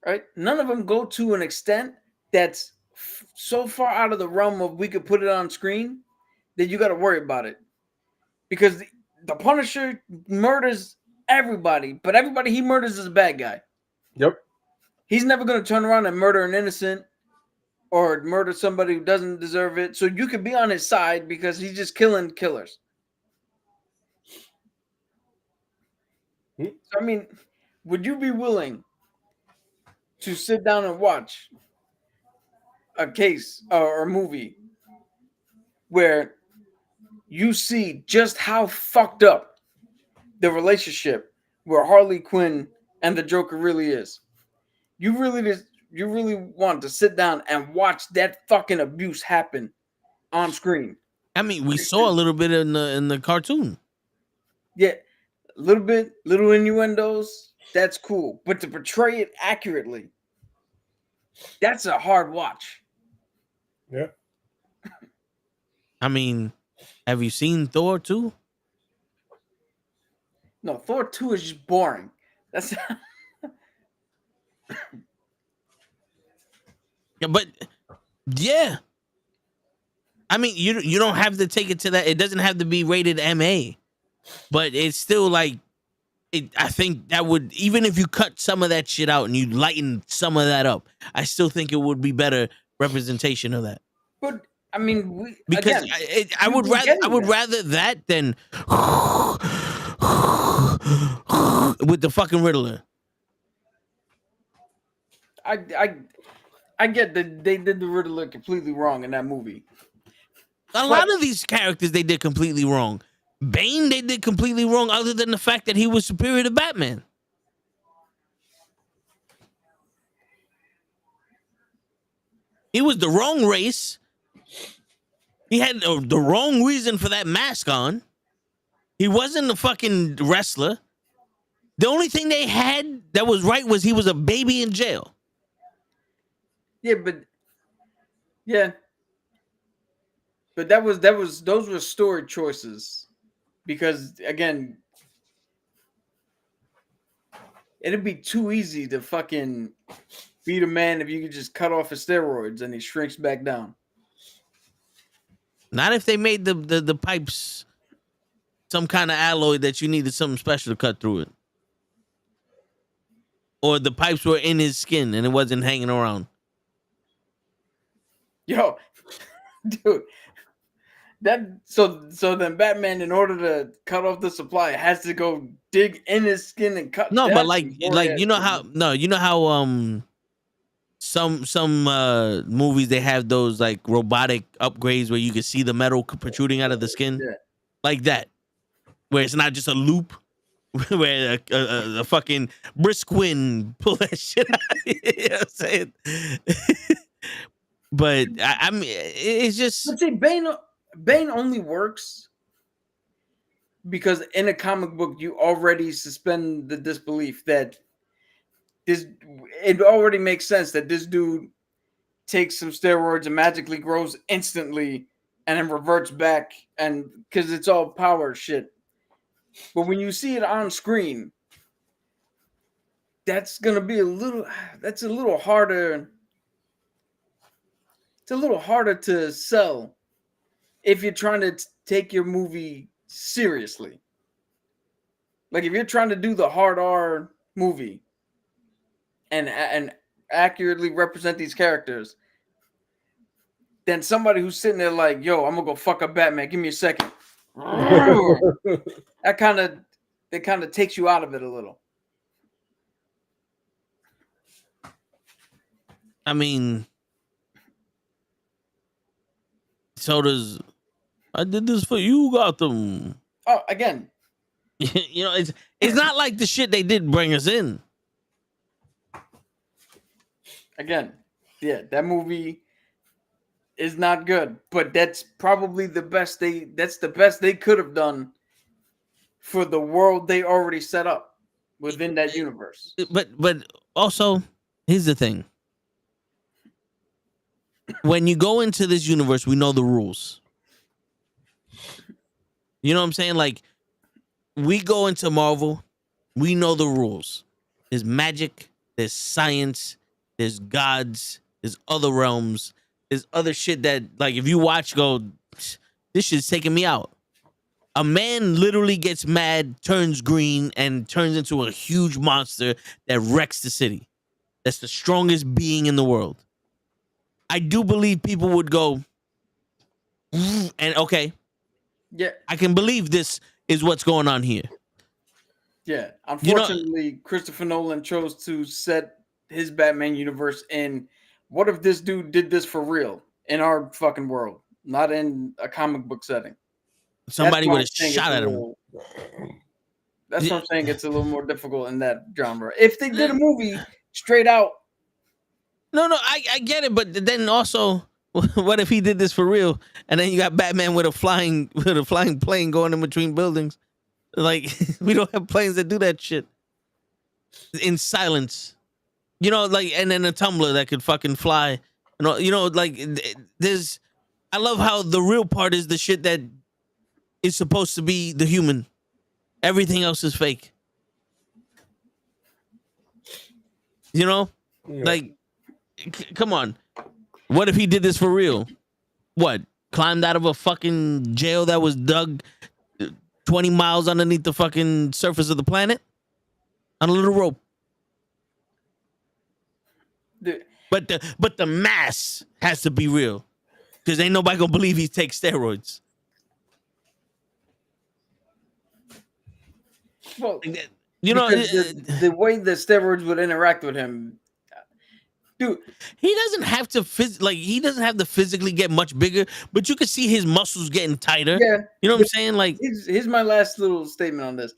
right? None of them go to an extent that's so far out of the realm of we could put it on screen that you got to worry about it. Because the Punisher murders everybody, but everybody he murders is a bad guy. Yep. He's never going to turn around and murder an innocent or murder somebody who doesn't deserve it. So you could be on his side because he's just killing killers. So, I mean, would you be willing to sit down and watch a case or a movie where you see just how fucked up the relationship where Harley Quinn and the Joker really is? You really just want to sit down and watch that fucking abuse happen on screen. I mean, we saw a little bit in the cartoon. Yeah, a little innuendos. That's cool, but to portray it accurately, that's a hard watch. Yeah. I mean, have you seen Thor 2? No, Thor 2 is just boring. That's Yeah, but yeah. I mean, you don't have to take it to that. It doesn't have to be rated MA, but it's still like I think that would, even if you cut some of that shit out and you lighten some of that up, I still think it would be better representation of that. But I mean, because I would rather that than with the fucking Riddler. I get that they did the Riddler completely wrong in that movie. A lot of these characters they did completely wrong. Bane they did completely wrong, other than the fact that he was superior to Batman. He was the wrong race. He had the wrong reason for that mask on. He wasn't a fucking wrestler. The only thing they had that was right was he was a baby in jail. Yeah, but those were story choices, because again, it'd be too easy to fucking beat a man if you could just cut off his steroids and he shrinks back down. Not if they made the pipes some kind of alloy that you needed something special to cut through it. Or the pipes were in his skin and it wasn't hanging around. Yo, dude. So then Batman, in order to cut off the supply, has to go dig in his skin and cut. No, but like you know how some movies they have those like robotic upgrades where you can see the metal protruding out of the skin, like that, where it's not just a loop, where a fucking Brisquin pull that shit out. You know what I'm saying? But I mean, it's just. Let's say Bane only works because in a comic book you already suspend the disbelief that it already makes sense that this dude takes some steroids and magically grows instantly and then reverts back, and because it's all power shit. But when you see it on screen, that's a little harder. It's a little harder to sell if you're trying to take your movie seriously. Like if you're trying to do the hard R movie and accurately represent these characters, then somebody who's sitting there like, yo, I'm gonna go fuck up Batman, give me a second. That kind of takes you out of it a little. I mean, so does I did this for you, Gotham. Oh, again. You know, it's not like the shit they did bring us in. Again, yeah, that movie is not good, but that's probably the best they could have done for the world they already set up within that universe. But also, here's the thing. When you go into this universe, we know the rules. You know what I'm saying? Like, we go into Marvel, we know the rules. There's magic, there's science, there's gods, there's other realms, there's other shit that, like, if you watch, go, this shit's taking me out. A man literally gets mad, turns green, and turns into a huge monster that wrecks the city. That's the strongest being in the world. I do believe people would go, and okay, yeah, I can believe this is what's going on here. Yeah, unfortunately, Christopher Nolan chose to set his Batman universe in. What if this dude did this for real in our fucking world, not in a comic book setting? Somebody would have shot at him. That's what I'm saying. It's a little more difficult in that genre. If they did a movie straight out No, I get it, but then also, what if he did this for real? And then you got Batman with a flying plane going in between buildings. Like we don't have planes that do that shit in silence. You know, like, and then a tumbler that could fucking fly. Like there's. I love how the real part is the shit that is supposed to be the human. Everything else is fake. You know, like, come on. What if he did this for real? What? Climbed out of a fucking jail that was dug 20 miles underneath the fucking surface of the planet on a little rope. But the mass has to be real, because ain't nobody gonna believe he takes steroids. Well, you know, the way the steroids would interact with him, dude. He doesn't have to he doesn't have to physically get much bigger, but you can see his muscles getting tighter. Yeah, you know what I'm saying? Like, here's my last little statement on this.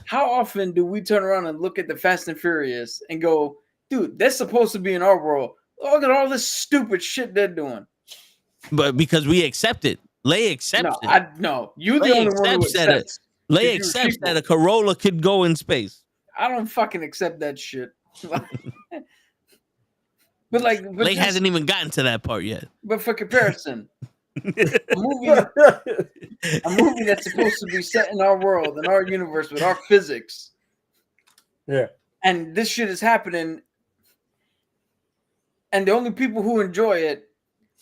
How often do we turn around and look at the Fast and Furious and go, dude, that's supposed to be in our world. Look at all this stupid shit they're doing. But because we accept it. Lay accepts it. No, you're the only one who accepts. Lay accepts that a Corolla could go in space. I don't fucking accept that shit. But Lay hasn't even gotten to that part yet. But for comparison, a movie that's supposed to be set in our world, in our universe, with our physics. Yeah. And this shit is happening. And the only people who enjoy it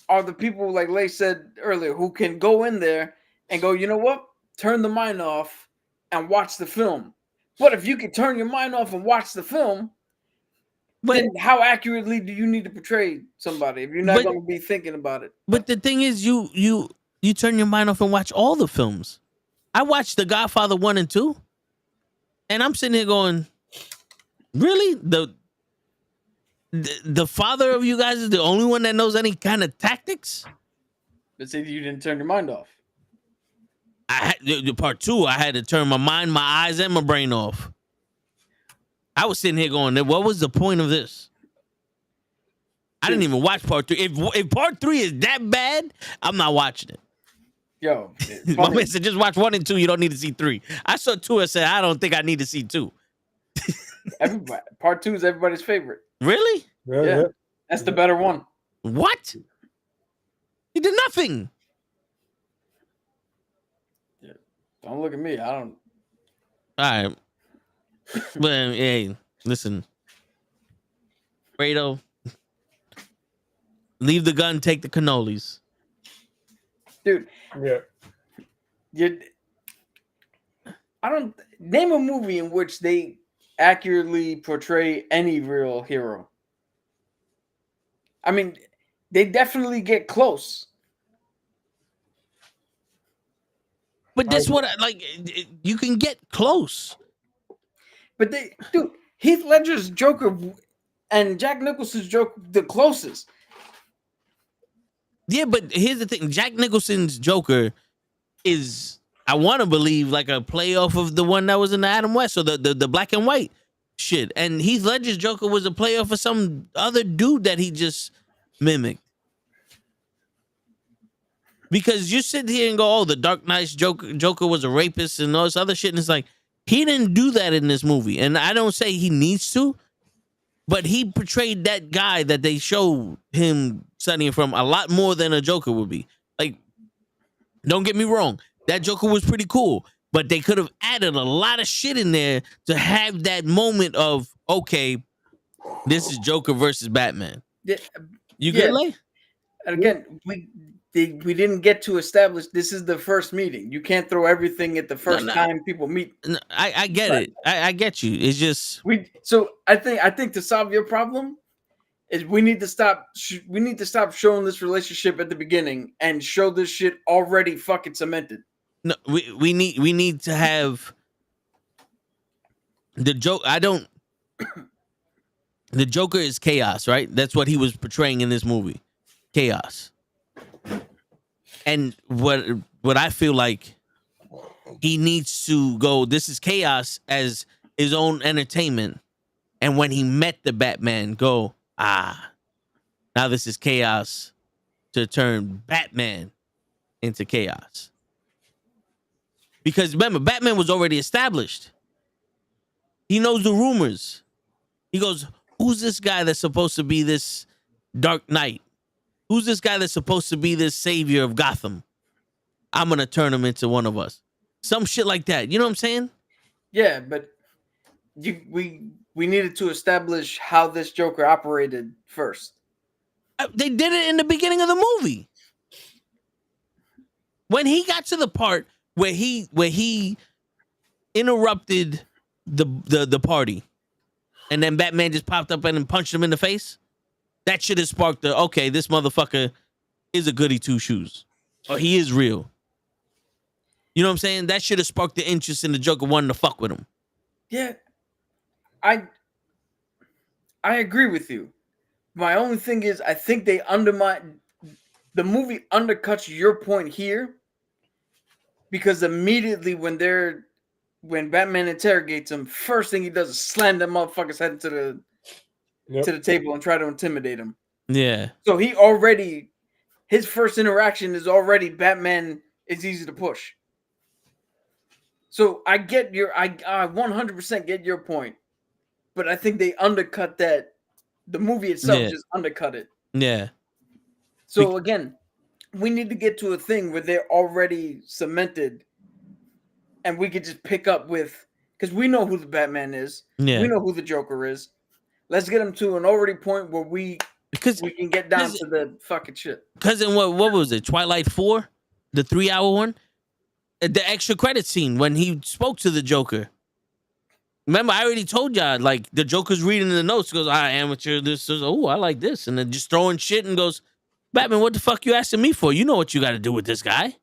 are the people, like Lay said earlier, who can go in there and go, you know what? Turn the mind off and watch the film. But if you can turn your mind off and watch the film, then how accurately do you need to portray somebody if you're not going to be thinking about it? But the thing is, you turn your mind off and watch all the films. I watched The Godfather 1 and 2, and I'm sitting here going, really? The father of you guys is the only one that knows any kind of tactics? But see, you didn't turn your mind off. Part 2, I had to turn my mind, my eyes, and my brain off. I was sitting here going, what was the point of this? I didn't even watch part 3. If part 3 is that bad, I'm not watching it. Yo, my man said just watch 1 and 2. You don't need to see 3. I saw 2 and said I don't think I need to see 2. Part 2 is everybody's favorite. Really? Yeah. That's the better one. What? He did nothing. Yeah. Don't look at me. I don't. All right. But hey, listen, Fredo, leave the gun, take the cannolis, dude. Yeah. I don't name a movie in which they accurately portray any real hero. I mean, they definitely get close. But that's what you can get close. But dude, Heath Ledger's Joker and Jack Nicholson's Joker, the closest. Yeah, but here's the thing: Jack Nicholson's Joker is, I want to believe, like a playoff of the one that was in the Adam West, or the black and white shit. And Heath Ledger's Joker was a playoff of some other dude that he just mimicked. Because you sit here and go, oh, the Dark Knight's Joker was a rapist and all this other shit, and it's like, he didn't do that in this movie. And I don't say he needs to, but he portrayed that guy that they showed him studying from a lot more than a Joker would be. Like, don't get me wrong, that Joker was pretty cool, but they could have added a lot of shit in there to have that moment of, okay, this is Joker versus Batman. Yeah, you get Lay? And again, we didn't get to establish this is the first meeting. You can't throw everything at the first time people meet. No, I get it. I get you. It's just So I think to solve your problem is we need to stop showing this relationship at the beginning and show this shit already fucking cemented. No, we need to have the joke. The Joker is chaos, right? That's what he was portraying in this movie. Chaos. And what I feel like he needs to go, this is chaos as his own entertainment. And when he met the Batman, go, now this is chaos to turn Batman into chaos. Because remember, Batman was already established. He knows the rumors. He goes, who's this guy that's supposed to be this Dark Knight? Who's this guy that's supposed to be this savior of Gotham? I'm going to turn him into one of us. Some shit like that. You know what I'm saying? Yeah, but we needed to establish how this Joker operated first. They did it in the beginning of the movie. When he got to the part where he interrupted the party, and then Batman just popped up and punched him in the face, that should have sparked the, okay, this motherfucker is a goody two shoes. Or he is real. You know what I'm saying? That should have sparked the interest in the Joker wanting to fuck with him. Yeah. I agree with you. My only thing is, I think they undermine the movie, undercuts your point here, because immediately when Batman interrogates him, first thing he does is slam that motherfucker's head into the table and try to intimidate him. Yeah. So his first interaction is already Batman is easy to push. So I 100% get your point, but I think they undercut that. The movie itself just undercut it. Yeah. So again, we need to get to a thing where they're already cemented, and we could just pick up with, because we know who the Batman is. Yeah. We know who the Joker is. Let's get them to an already point where we can get down to the fucking shit. Because in what was it? Twilight 4? The 3-hour one? The extra credit scene when he spoke to the Joker. Remember, I already told y'all, like, the Joker's reading the notes, goes, I amateur this, oh, I like this, and then just throwing shit and goes, Batman, what the fuck you asking me for? You know what you got to do with this guy.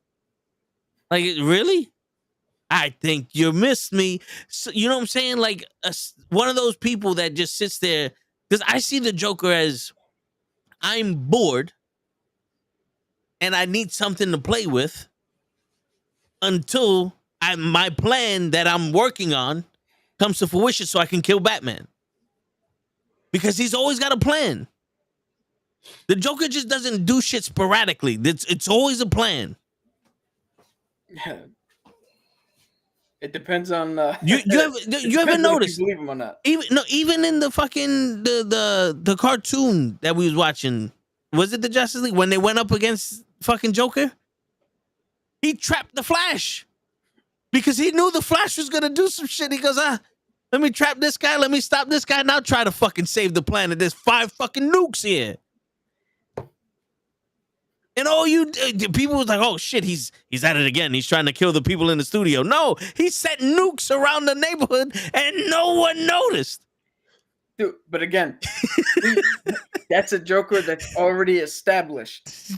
Like, really? I think you missed me. So, you know what I'm saying? Like, one of those people that just sits there, because I see the Joker as, I'm bored, and I need something to play with until my plan that I'm working on comes to fruition so I can kill Batman. Because he's always got a plan. The Joker just doesn't do shit sporadically. It's always a plan. Yeah. It depends on you ever noticed? You believe him or not? Even in the fucking the cartoon that we was watching, was it the Justice League when they went up against fucking Joker? He trapped the Flash because he knew the Flash was gonna do some shit. He goes, let me trap this guy, let me stop this guy, now try to fucking save the planet. There's 5 fucking nukes here. And all people was like, oh shit, he's at it again. He's trying to kill the people in the studio. No, he set nukes around the neighborhood and no one noticed. Dude, but again, that's a Joker that's already established.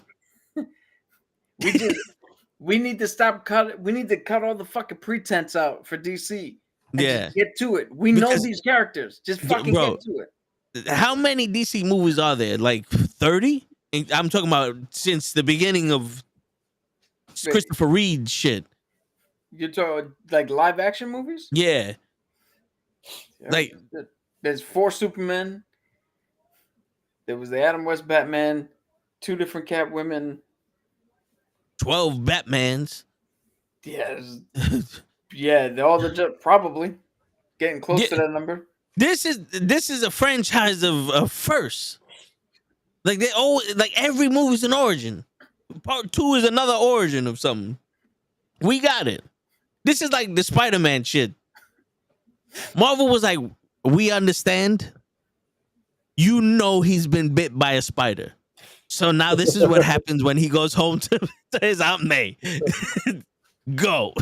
We need to cut all the fucking pretense out for DC. And just get to it. We know these characters. Just fucking get to it. How many DC movies are there? Like 30? I'm talking about since the beginning of Christopher Reed shit. You're talking like live action movies? Yeah. Like there's 4 Supermen. There was the Adam West Batman, 2 different Catwomen, 12 Batmans. Yeah. Yeah, they're all probably getting close to that number. This is a franchise of firsts. Like they always, like every movie's an origin. Part 2 is another origin of something. We got it. This is like the Spider-Man shit. Marvel was like, we understand. You know he's been bit by a spider. So now this is what happens when he goes home to his Aunt May. Go.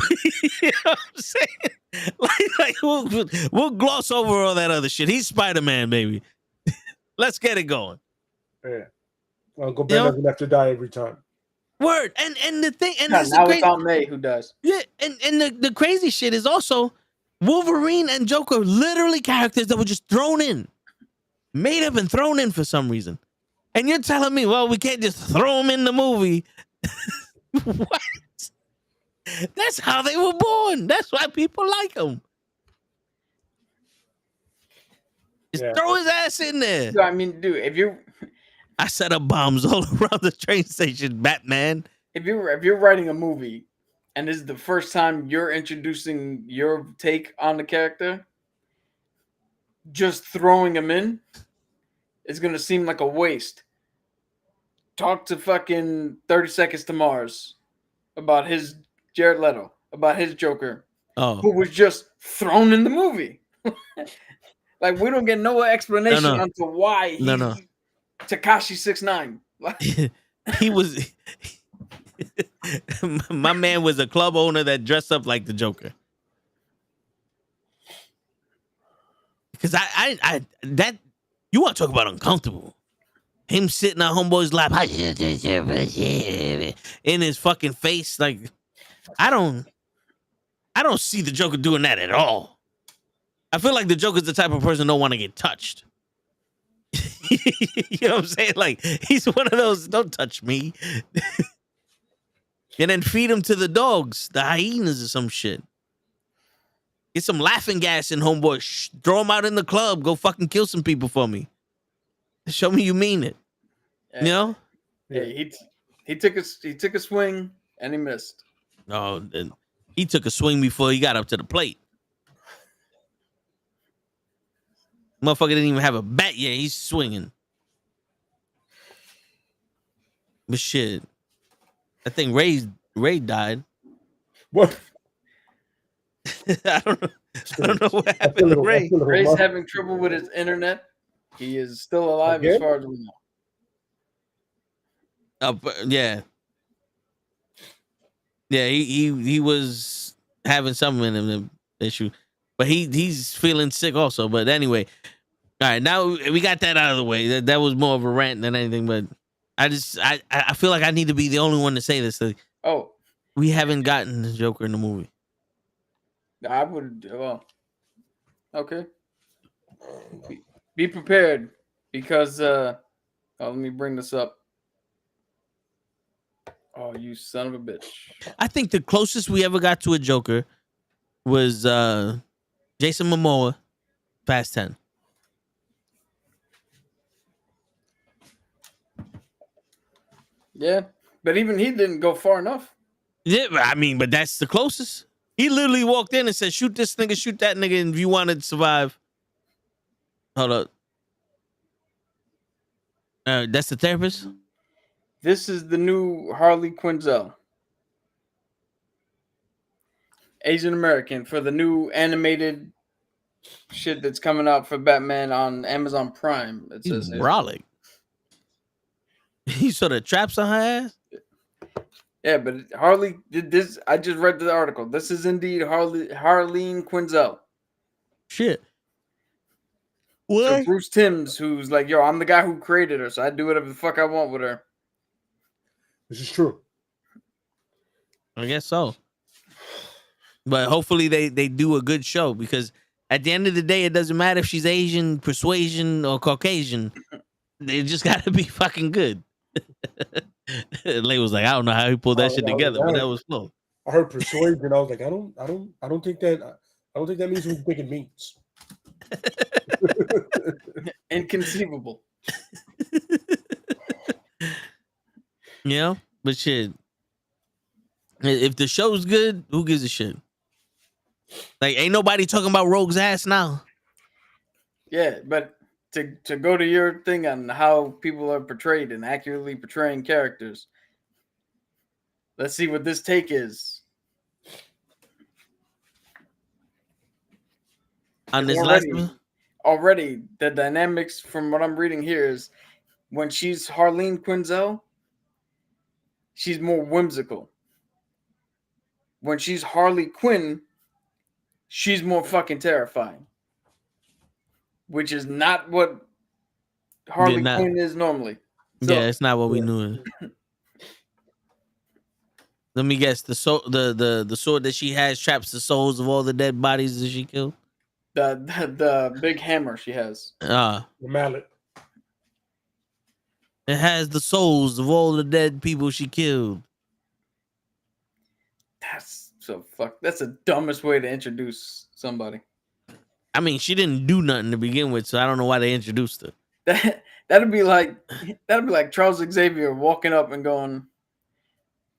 You know what I'm saying? Like we'll gloss over all that other shit. He's Spider-Man, baby. Let's get it going. Yeah. Uncle Ben doesn't have to die every time. Word. And the thing, and now it's Aunt May who does. Yeah, and the crazy shit is also Wolverine and Joker, literally characters that were just thrown in. Made up and thrown in for some reason. And you're telling me, well, we can't just throw them in the movie. What? That's how they were born. That's why people like them. Just throw his ass in there. I mean, dude, if you I set up bombs all around the train station, Batman. if you're writing a movie and this is the first time you're introducing your take on the character, just throwing him in is gonna seem like a waste. Talk to fucking 30 Seconds to Mars about his Jared Leto, about his Joker, who was just thrown in the movie. Like, we don't get no explanation onto why he's Tekashi 6ix9ine. He was my man was a club owner that dressed up like the Joker. Because I that you want to talk about uncomfortable. Him sitting on homeboy's lap in his fucking face, like I don't see the Joker doing that at all. I feel like the Joker's the type of person don't want to get touched. You know what I'm saying? Like, he's one of those, don't touch me. And then feed him to the dogs, the hyenas or some shit. Get some laughing gas in homeboy. Throw him out in the club. Go fucking kill some people for me. Show me you mean it. Yeah. You know? Yeah, he took a swing and he missed. No, he took a swing before he got up to the plate. Motherfucker didn't even have a bat yet. He's swinging. But shit, I think Ray died. What? I don't know what happened to Ray. Ray's having trouble with his internet. He is still alive as far as we know. Yeah. Yeah, he was having something in him, the issue. But he's feeling sick also. But anyway, all right, now we got that out of the way. That was more of a rant than anything. But I feel like I need to be the only one to say this. Like, we haven't gotten the Joker in the movie. I would, okay. Be prepared because let me bring this up. Oh, you son of a bitch. I think the closest we ever got to a Joker was Jason Momoa, Fast 10. Yeah, but even he didn't go far enough. Yeah, I mean, but that's the closest. He literally walked in and said, shoot this nigga, shoot that nigga, and if you want to survive. Hold up. That's the therapist? This is the new Harley Quinzel. Asian American for the new animated shit that's coming out for Batman on Amazon Prime. It says brolic. He sort of traps on her ass? Yeah, but Harley did this. I just read the article. This is indeed Harleen Quinzel. Shit. What? So Bruce Timms, who's like, yo, I'm the guy who created her, so I do whatever the fuck I want with her. This is true. I guess so. But hopefully they do a good show, because at the end of the day, it doesn't matter if she's Asian, persuasion, or Caucasian. They just got to be fucking good. Lay was like, I don't know how he pulled that shit together, but that was slow. I heard persuasion. I was like, I don't think that means what you think it means. Inconceivable. Yeah, but shit. If the show's good, who gives a shit? Like, ain't nobody talking about Rogue's ass now. Yeah, but to go to your thing on how people are portrayed and accurately portraying characters, let's see what this take is. On this last one? Already, the dynamics from what I'm reading here is when she's Harleen Quinzel, she's more whimsical. When she's Harley Quinn, she's more fucking terrifying. Which is not what Harley Quinn is normally. So, yeah, it's not what we knew. Let me guess. The sword that she has traps the souls of all the dead bodies that she killed. The big hammer she has. The mallet. It has the souls of all the dead people she killed. That's the dumbest way to introduce somebody. I mean, she didn't do nothing to begin with, so I don't know why they introduced her. That'd be like Charles Xavier walking up and going,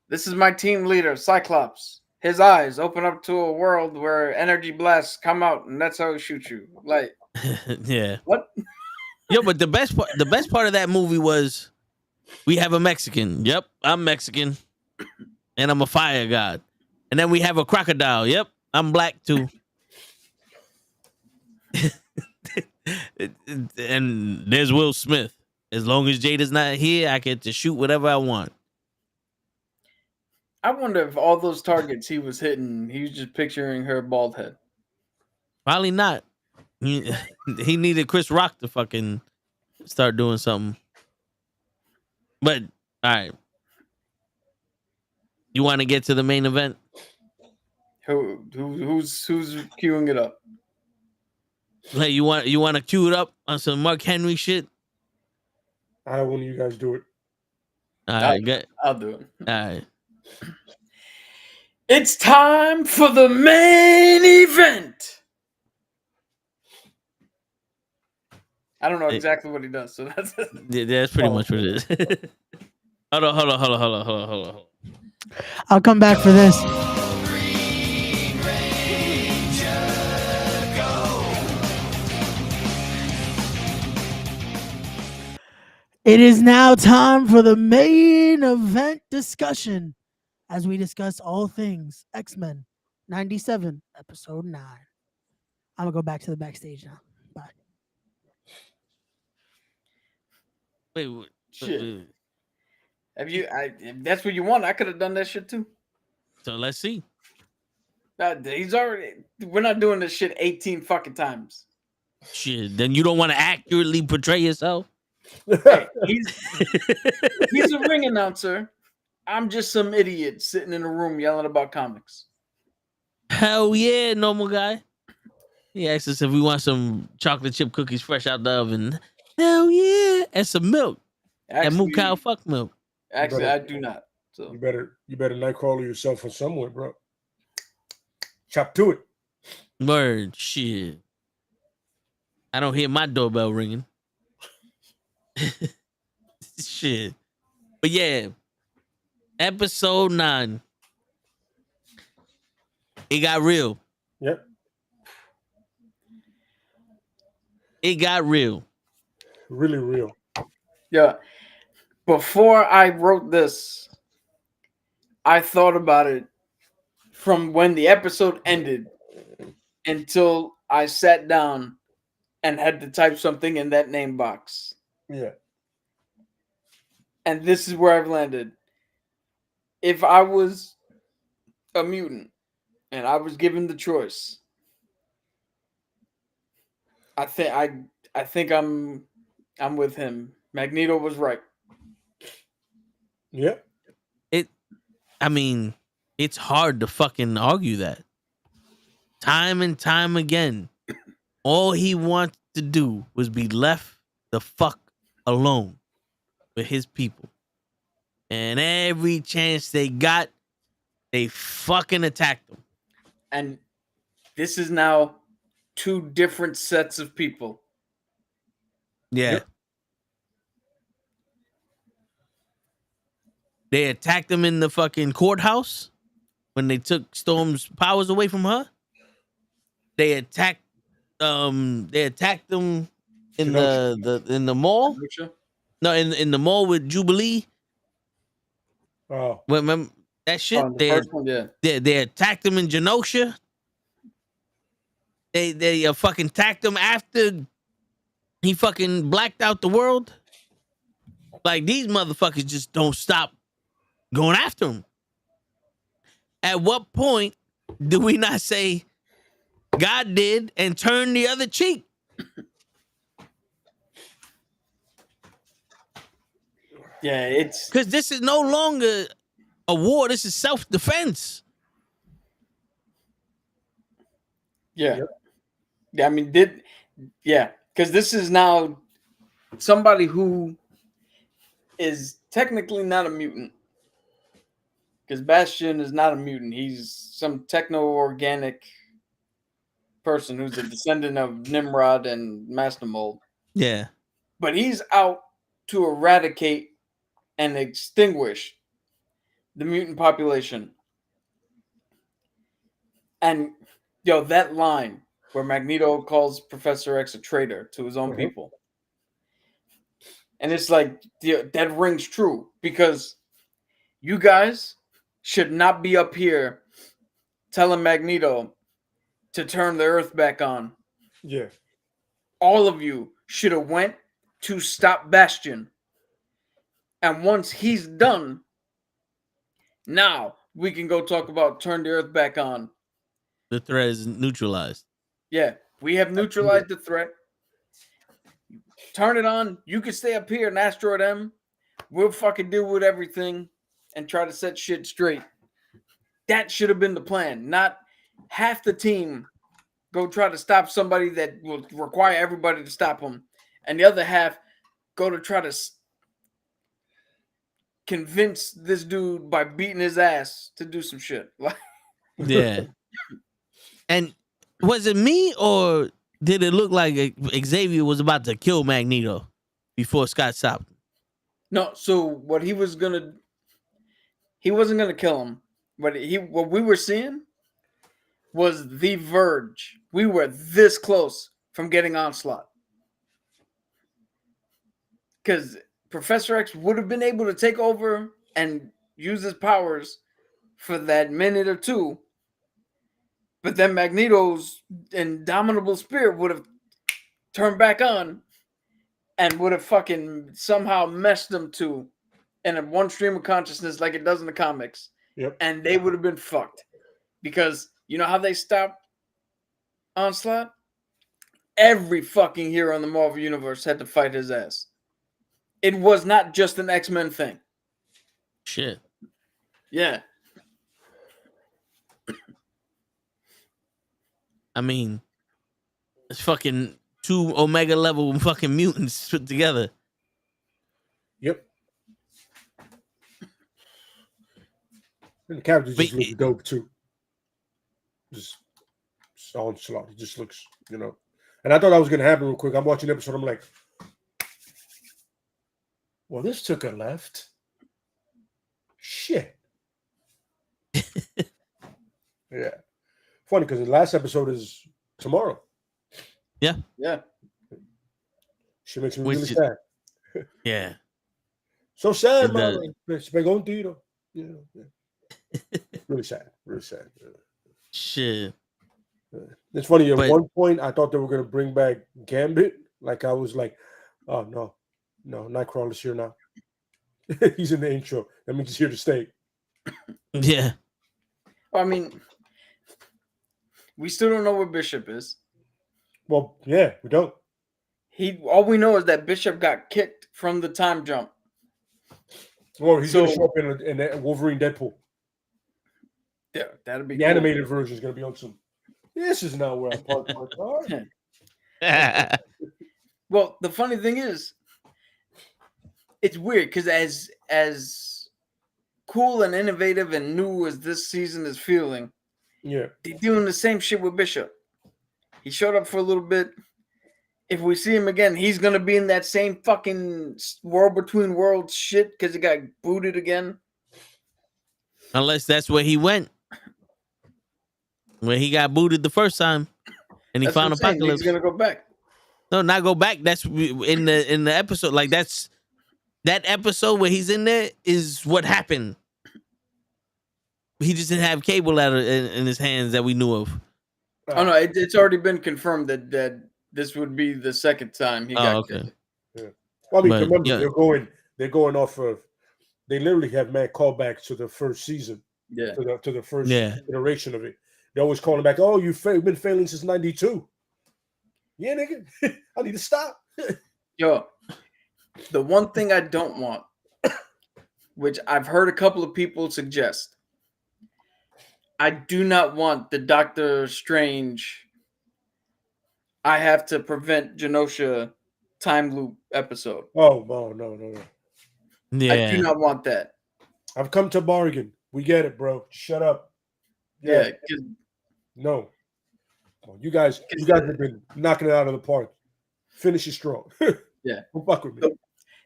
"This is my team leader, Cyclops. His eyes open up to a world where energy blasts come out, and that's how he shoots you." Like, Yeah. what? Yo, but the best part of that movie was we have a Mexican. Yep, I'm Mexican, and I'm a fire god. And then we have a crocodile. Yep, I'm black too. And there's Will Smith. As long as Jada's not here, I get to shoot whatever I want. I wonder if all those targets he was hitting, he was just picturing her bald head. Probably not. He needed Chris Rock to fucking start doing something. But all right, you want to get to the main event? Who's queuing it up? Hey, you want to cue it up on some Mark Henry shit? I don't want you guys do it. All right, I'll do it. All right. It's time for the main event. I don't know exactly what he does, so that's pretty much what it is. Hold on. I'll come back for this. It is now time for the main event discussion as we discuss all things X-Men 97, episode 9. I'm going to go back to the backstage now. Bye. Wait. Shit. If that's what you want, I could have done that shit too. So let's see. We're not doing this shit 18 fucking times. Shit, then you don't want to accurately portray yourself? Hey, he's a ring announcer. I'm just some idiot sitting in a room yelling about comics. Hell yeah, normal guy. He asked us if we want some chocolate chip cookies fresh out the oven. Hell yeah, and some milk. And moo cow fuck milk. Actually, I do not. So you better Nightcrawler yourself from somewhere, bro. Chop to it. Word, shit. I don't hear my doorbell ringing. Shit. But yeah, episode 9. It got real. Yep. It got real. Really real. Yeah. Before I wrote this, I thought about it from when the episode ended until I sat down and had to type something in that name box. Yeah. And this is where I've landed. If I was a mutant and I was given the choice, I think I'm with him. Magneto was right. Yep. I mean, it's hard to fucking argue that. Time and time again, all he wanted to do was be left the fuck alone with his people. And every chance they got, they fucking attacked him. And this is now 2 different sets of people. Yeah. Yep. They attacked him in the fucking courthouse when they took Storm's powers away from her. They attacked them in the mall. No, in the mall with Jubilee. Oh. Remember that shit? They attacked him in Genosha. They fucking attacked him after he fucking blacked out the world. Like, these motherfuckers just don't stop going after him. At what point do we not say God did and turn the other cheek? Yeah, it's because this is no longer a war. This is self-defense. Yeah. Yep. I mean, because this is now somebody who is technically not a mutant. Because Bastion is not a mutant. He's some techno-organic person who's a descendant of Nimrod and Master Mold. Yeah. But he's out to eradicate and extinguish the mutant population. And that line where Magneto calls Professor X a traitor to his own people. And it's like, that rings true because you guys should not be up here telling Magneto to turn the Earth back on. Yeah. All of you should have went to stop Bastion. And once he's done, now we can go talk about turn the Earth back on. The threat is neutralized. Yeah, we have neutralized the threat. Turn it on. You can stay up here and asteroid M. We'll fucking deal with everything and try to set shit straight. That should have been the plan. Not half the team go try to stop somebody that will require everybody to stop them, and the other half go to try to convince this dude by beating his ass to do some shit. Yeah. And was it me or did it look like Xavier was about to kill Magneto before Scott stopped? No, so what he wasn't gonna kill him. What we were seeing was the verge. We were this close from getting Onslaught. Because Professor X would have been able to take over and use his powers for that minute or two. But then Magneto's indomitable spirit would have turned back on and would have fucking somehow meshed them two in a one stream of consciousness like it does in the comics. Yep. And they would have been fucked. Because you know how they stopped Onslaught? Every fucking hero in the Marvel Universe had to fight his ass. It was not just an X-Men thing. Shit. Yeah. I mean, it's fucking 2 Omega level fucking mutants put together. Yep. And the character just looks dope too. Just Onslaught. It just looks, And I thought that was gonna happen real quick. I'm watching the episode. I'm like, well, this took a left. Shit. Yeah. Funny because the last episode is tomorrow. Yeah. Yeah. She makes me really sad. Yeah. So sad, man. Se pegó un tiro. Yeah. Really sad. Really sad. Shit. It's funny. At one point, I thought they were going to bring back Gambit. Like, I was like, oh, no, Nightcrawler's here now. He's in the intro. That means he's here to stay. Yeah. Well, I mean, we still don't know where Bishop is. Well, yeah, we don't. All we know is that Bishop got kicked from the time jump. Well, he's going to show up in Wolverine Deadpool. Yeah, that'd be the cool. Animated version is going to be on some. This is not where I parked my car. Well, the funny thing is, it's weird because as cool and innovative and new as this season is feeling, yeah, they're doing the same shit with Bishop. He showed up for a little bit. If we see him again, he's gonna be in that same fucking world between worlds shit because he got booted again. Unless that's where he went. When he got booted the first time, and he found Apocalypse. He's gonna go back. No, not go back. That's in the episode. Like that's that episode where he's in there is what happened. He just didn't have Cable in his hands that we knew of. Oh no, it's already been confirmed that this would be the second time he got killed. Yeah. Well, I mean, remember they're going off of. They literally have mad callbacks to the first season. Yeah. To the first iteration of it. They always calling back. Oh, you've been failing since '92. Yeah, nigga, I need to stop. Yo, the one thing I don't want, which I've heard a couple of people suggest, I do not want the Doctor Strange. I have to prevent Genosha time loop episode. Oh, no. Yeah. I do not want that. I've come to bargain. We get it, bro. Shut up. Yeah. No. Oh, you guys have been knocking it out of the park. Finish it strong. Yeah. Don't fuck with me.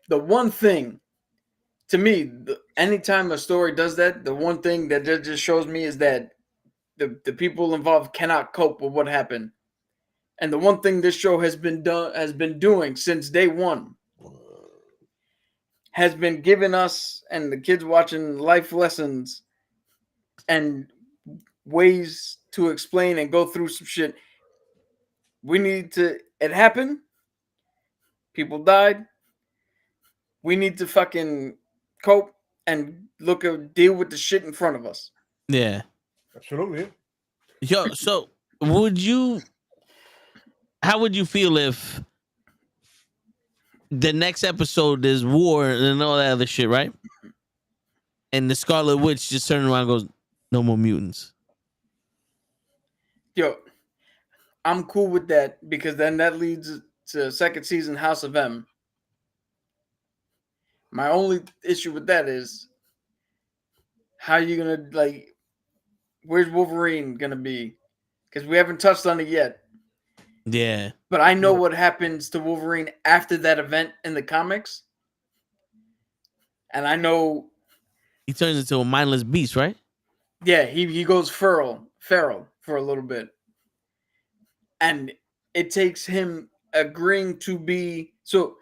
The one thing, to me, anytime a story does that, the one thing that just shows me is that the people involved cannot cope with what happened. And the one thing this show has been doing since day one has been giving us and the kids watching life lessons and ways to explain and go through some shit. It happened. People died. We need to fucking cope and deal with the shit in front of us. Yeah. Absolutely. Yo, so how would you feel if the next episode is war and all that other shit, right? And the Scarlet Witch just turns around and goes, no more mutants. Yo, I'm cool with that because then that leads to second season House of M. My only issue with that is how you gonna where's Wolverine gonna be? Because we haven't touched on it yet. Yeah. But I know what happens to Wolverine after that event in the comics. And I know he turns into a mindless beast, right? Yeah, he goes feral for a little bit. And it takes him agreeing to be so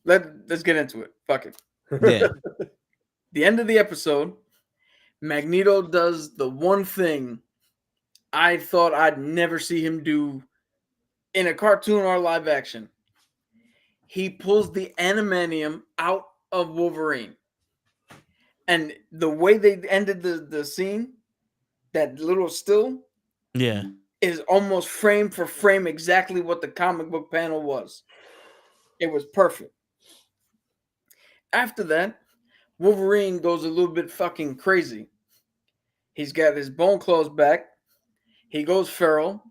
let's get into it. Fuck it. Yeah. The end of the episode, Magneto does the one thing I thought I'd never see him do in a cartoon or live action. He pulls the animanium out of Wolverine. And the way they ended the scene, that little still, yeah, is almost frame for frame exactly what the comic book panel was. It was perfect. After that, Wolverine goes a little bit fucking crazy. He's got his bone claws back. He goes feral.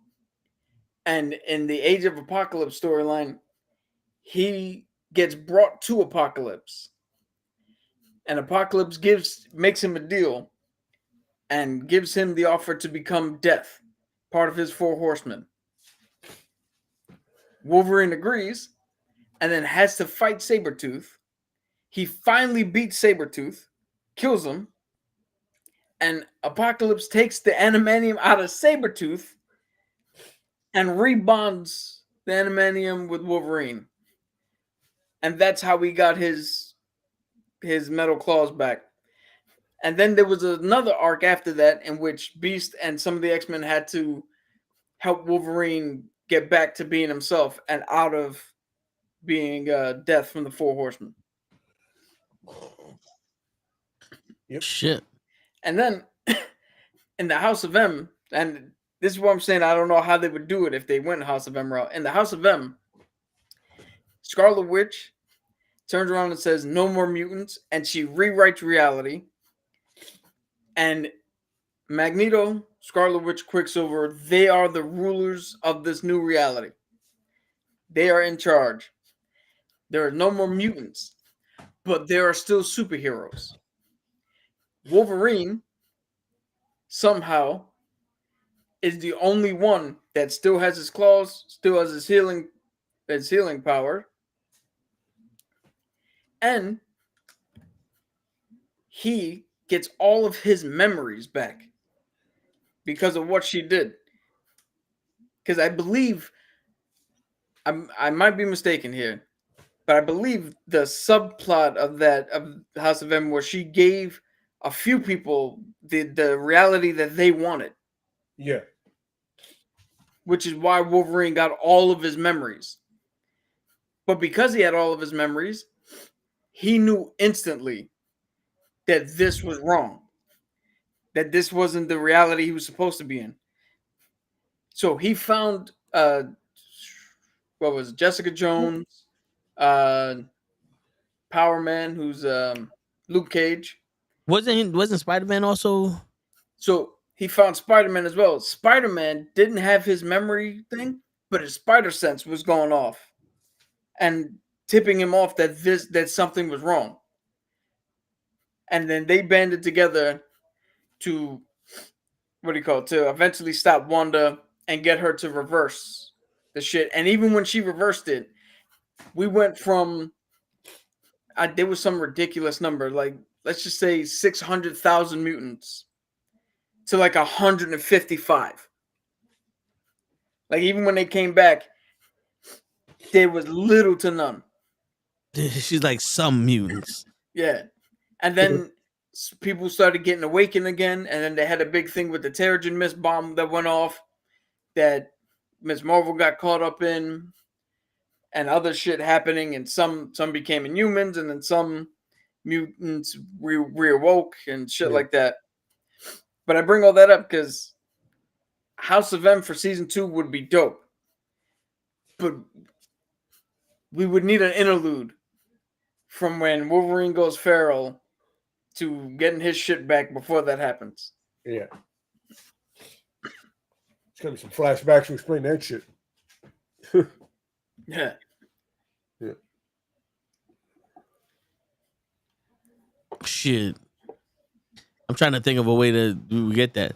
And in the Age of Apocalypse storyline, he gets brought to Apocalypse. And Apocalypse makes him a deal and gives him the offer to become Death, part of his 4 horsemen. Wolverine agrees and then has to fight Sabretooth. He finally beats Sabretooth, kills him, and Apocalypse takes the animanium out of Sabretooth and rebonds the animanium with Wolverine. And that's how we got his metal claws back. And then there was another arc after that in which Beast and some of the X-Men had to help Wolverine get back to being himself and out of being Death from the 4 Horsemen. Yep. Shit. And then in the House of M, and this is what I'm saying, I don't know how they would do it if they went House of M route. In the House of M, Scarlet Witch turns around and says, no more mutants, and she rewrites reality. And Magneto, Scarlet Witch, Quicksilver, they are the rulers of this new reality. They are in charge. There are no more mutants, but there are still superheroes. Wolverine, somehow, is the only one that still has his claws, still has his healing power. And he gets all of his memories back because of what she did. Because I believe, I might be mistaken here, but I believe the subplot of House of M was she gave a few people the reality that they wanted. Yeah. Which is why Wolverine got all of his memories. But because he had all of his memories, he knew instantly that this was wrong. That this wasn't the reality he was supposed to be in. So he found Jessica Jones, Power Man, who's Luke Cage. Wasn't Spider-Man also? So he found Spider-Man as well. Spider-Man didn't have his memory thing, but his spider sense was going off and tipping him off that something was wrong. And then they banded together to to eventually stop Wanda and get her to reverse the shit. And even when she reversed it, we went from there was some ridiculous number, like let's just say 600,000 mutants to like 155. Like even when they came back, there was little to none. She's like some mutants. Yeah. And then people started getting awakened again, and then they had a big thing with the Terrigen Mist bomb that went off that Ms. Marvel got caught up in, and other shit happening, and some became inhumans, and then some mutants reawoke and shit like that. But I bring all that up because House of M for season 2 would be dope. But we would need an interlude from when Wolverine goes feral to getting his shit back before that happens. Yeah. It's gonna be some flashbacks to explain that shit. Yeah. Yeah. Shit. I'm trying to think of a way to get that.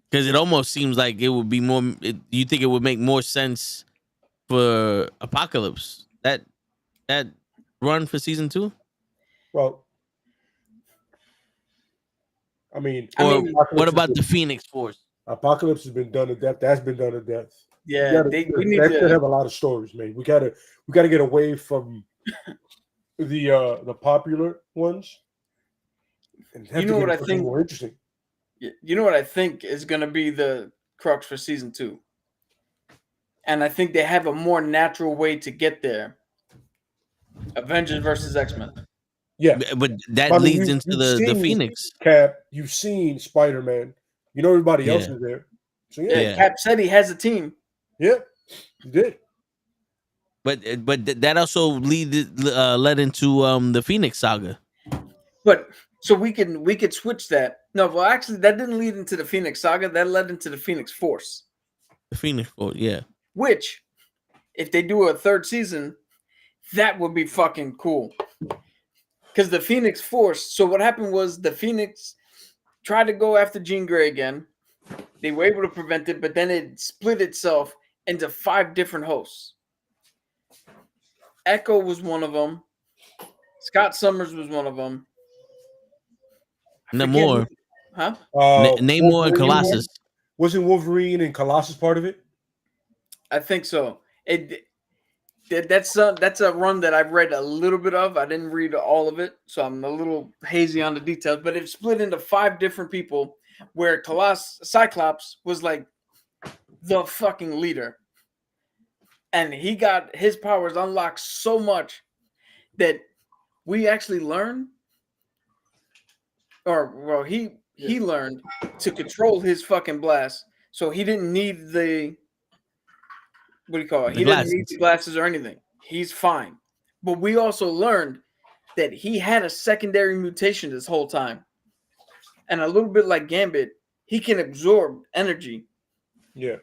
Because it almost seems like it would be more. You think it would make more sense for Apocalypse that run for season 2? Well, I mean, what about the Phoenix Force? Apocalypse has been done to death. That's been done to death. Yeah, we need to have a lot of stories, man. We gotta get away from the popular ones. And you know what I think? More interesting. You know what I think is going to be the crux for season 2, and I think they have a more natural way to get there. Avengers versus X-Men. Yeah, but that leads into the Phoenix. Cap, you've seen Spider-Man. You know everybody else is there. So yeah, Cap said he has a team. Yeah, he did. But that also led into the Phoenix saga. But so we could switch that. No, well, actually, that didn't lead into the Phoenix saga. That led into the Phoenix Force. The Phoenix Force, yeah. Which, if they do a third season, that would be fucking cool. Because the Phoenix Force. So what happened was the Phoenix tried to go after Jean Grey again. They were able to prevent it, but then it split itself into 5 different hosts. Echo was one of them. Scott Summers was one of them. Namor. Huh? Namor and Colossus. Wasn't Wolverine and Colossus part of it? I think so. That's a run that I've read a little bit of. I didn't read all of it, so I'm a little hazy on the details. But it split into 5 different people, where Cyclops was like the fucking leader, and he got his powers unlocked so much that we actually learned, he learned to control his fucking blast, so he didn't need the. What do you call it? He didn't need the glasses or anything. He's fine. But we also learned that he had a secondary mutation this whole time. And a little bit like Gambit, he can absorb energy. Yeah.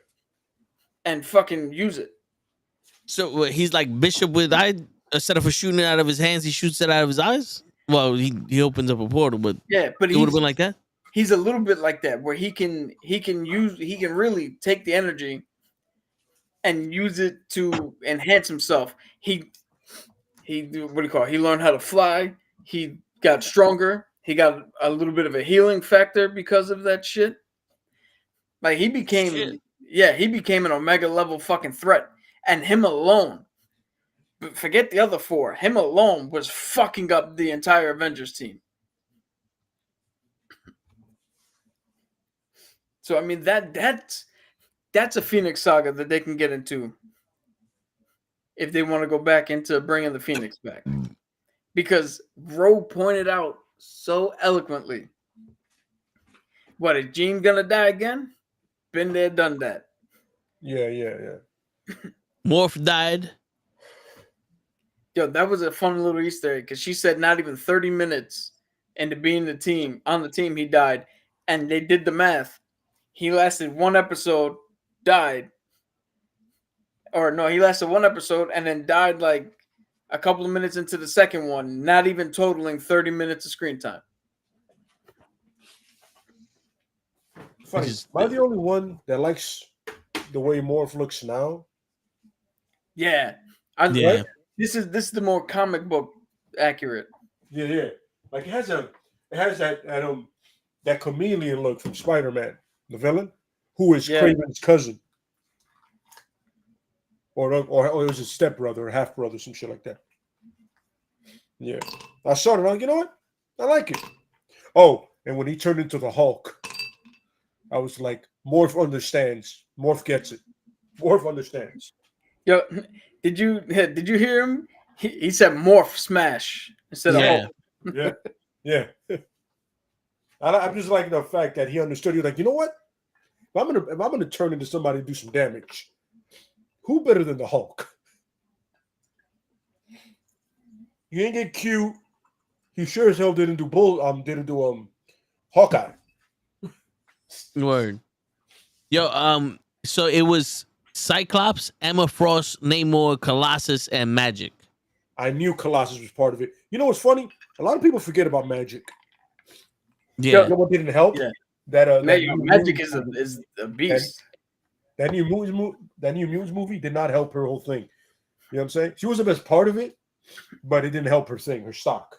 And fucking use it. So he's like Bishop with instead of shooting it out of his hands, he shoots it out of his eyes? Well, he opens up a portal, but yeah, but it would have been like that? He's a little bit like that, where he can really take the energy and use it to enhance himself. He what do you call it? He learned how to fly. He got stronger. He got a little bit of a healing factor because of that shit. Like he became an Omega level fucking threat. And him alone, forget the other 4, him alone was fucking up the entire Avengers team. So I mean that's a Phoenix saga that they can get into if they want to go back into bringing the Phoenix back. Because Rogue pointed out so eloquently, what, is Jean gonna die again? Been there, done that. Yeah. Morph died. Yo, that was a fun little Easter egg because she said not even 30 minutes into being on the team, he died. And they did the math. He lasted 1 episode, died. Or no, he lasted 1 episode and then died like a couple of minutes into the second one, not even totaling 30 minutes of screen time. Funny. Am I the only one that likes the way Morph looks now? Yeah. Yeah. This is the more comic book accurate. Yeah. Like it has that chameleon look from Spider-Man, the villain, who is Kraven's cousin. Or it was his stepbrother or half brother, some shit like that. Yeah. I saw it and I'm like, you know what? I like it. Oh, and when he turned into the Hulk, I was like, Morph understands. Morph gets it. Morph understands. Yo, did you hear him? He said morph smash instead of Hulk. Yeah. I'm just liking the fact that he understood. He's like, you know what? If I'm gonna turn into somebody and do some damage, who better than the Hulk? He ain't get cute. He sure as hell didn't do Hawkeye. Word. Yo, so it was Cyclops, Emma Frost, Namor, Colossus, and Magic. I knew Colossus was part of it. You know what's funny? A lot of people forget about Magic. Yeah. You know what didn't help? Yeah. Magic is a beast. That new Mutants movie did not help her whole thing. You know what I'm saying? She was the best part of it, but it didn't help her thing, her stock.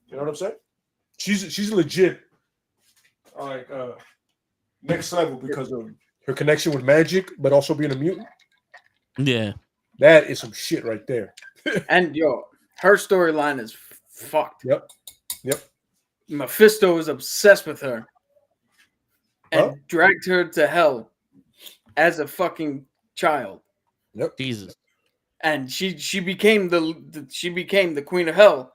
You know what I'm saying? She's legit next level because of her connection with magic, but also being a mutant. Yeah. That is some shit right there. And her storyline is fucked. Yep. Mephisto is obsessed with her and dragged her to hell as a fucking child. Yep. Jesus. And she became the queen of hell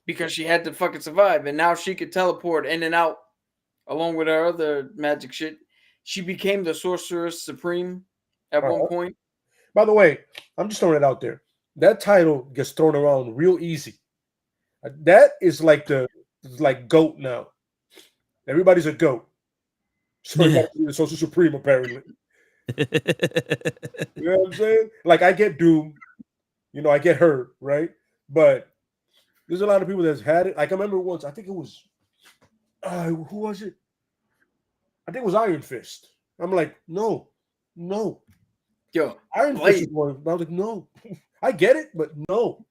because she had to fucking survive, and now she could teleport in and out along with her other magic shit. She became the sorceress supreme at one point. By the way, I'm just throwing it out there. That title gets thrown around real easy. That is like GOAT now. Everybody's a GOAT. So you got to be the Social Supreme, apparently. You know what I'm saying? Like, I get Doom. I get her, right? But there's a lot of people that's had it. Like, I remember once, I think it was, who was it? I think it was Iron Fist. I'm like, no. Yo, Iron Blade. Fist is one. I was like, no. I get it, but no.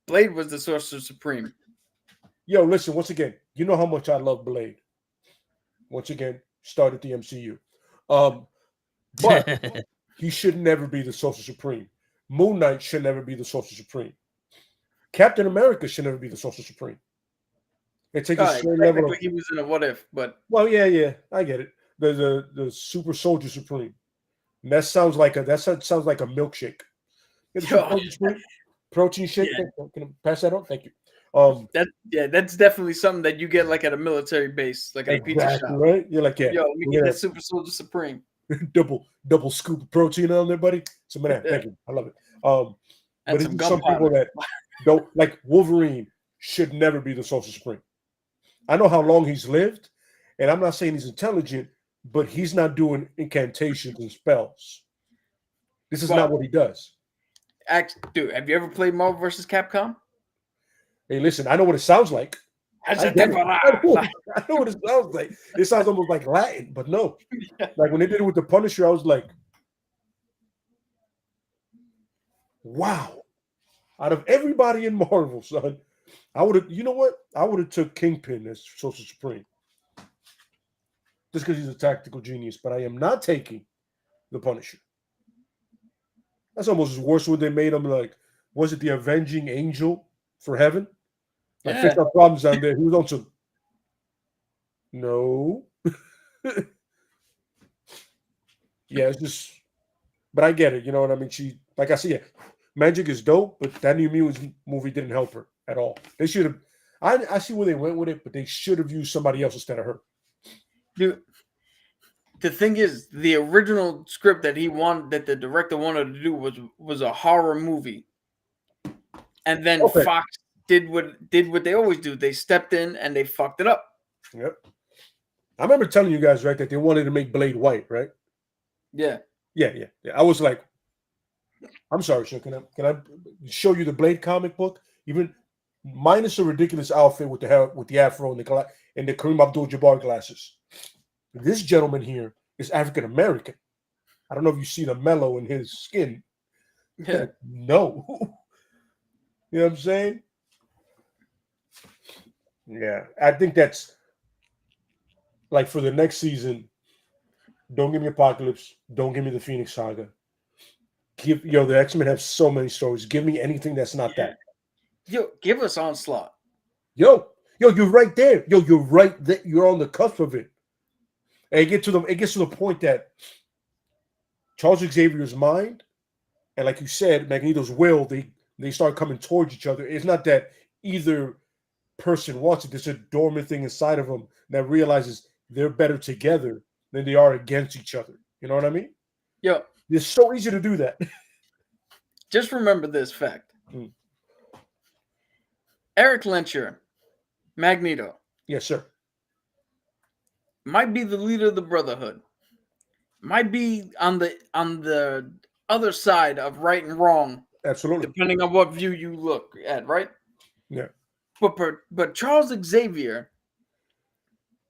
Blade was the Sorcerer Supreme. Yo, listen, once again, you know how much I love Blade. Once again, started the MCU. But he should never be the Sorcerer Supreme. Moon Knight should never be the Sorcerer Supreme. Captain America should never be the Sorcerer Supreme. They take a certain level of, he was in a What If, but well, yeah, I get it. The Super Soldier Supreme. And that sounds like a milkshake. Protein shake. Yeah. Can I pass that on? Thank you. That's definitely something that you get like at a military base, like at a pizza shop. Right? You're like, yo, we get that Super Soldier Supreme. double scoop of protein on there, buddy. Some of that. Thank you. I love it. But it's some people that don't like Wolverine should never be the Sorcerer Supreme. I know how long he's lived, and I'm not saying he's intelligent, but he's not doing incantations and spells. This is not what he does. Dude, have you ever played Marvel vs. Capcom? Hey, listen, I know what it sounds like. I know what it sounds like. It sounds almost like Latin, but no. Like when they did it with the Punisher, I was like, wow. Out of everybody in Marvel, son, I would have, you know what? I would have took Kingpin as Sorcerer Supreme. Just because he's a tactical genius, but I am not taking the Punisher. That's almost worse when they made him like, was it the Avenging Angel for Heaven? Like, fix our problems down there. He was on some. No. Yeah, it's just. But I get it. You know what I mean? She, like I said, Magic is dope, but that new Mutants movie didn't help her at all. They should have. I see where they went with it, but they should have used somebody else instead of her. Dude, the thing is, the original script that the director wanted to do was a horror movie, and then Fox did what they always do. They stepped in and they fucked it up. Yep. I remember telling you guys, right, that they wanted to make Blade white, right? Yeah. I was like, I'm sorry, sir. Can I show you the Blade comic book? Even minus a ridiculous outfit with the hair, with the afro and the Kareem Abdul-Jabbar glasses. This gentleman here is African American. I don't know if you see the mellow in his skin. Yeah. No. You know what I'm saying? Yeah. I think that's like for the next season, don't give me Apocalypse. Don't give me the Phoenix Saga. The X-Men have so many stories. Give me anything that's not that. Yo, give us Onslaught. Yo, you're right there. Yo, you're right there. You're on the cusp of it. And it gets to the point that Charles Xavier's mind, and like you said, Magneto's will, they start coming towards each other. It's not that either person wants it. There's a dormant thing inside of them that realizes they're better together than they are against each other. You know what I mean? Yo, it's so easy to do that. Just remember this fact. Eric Lensher, Magneto. Yes, sir. Might be the leader of the Brotherhood. Might be on the other side of right and wrong. Absolutely. Depending on what view you look at, right? Yeah. But Charles Xavier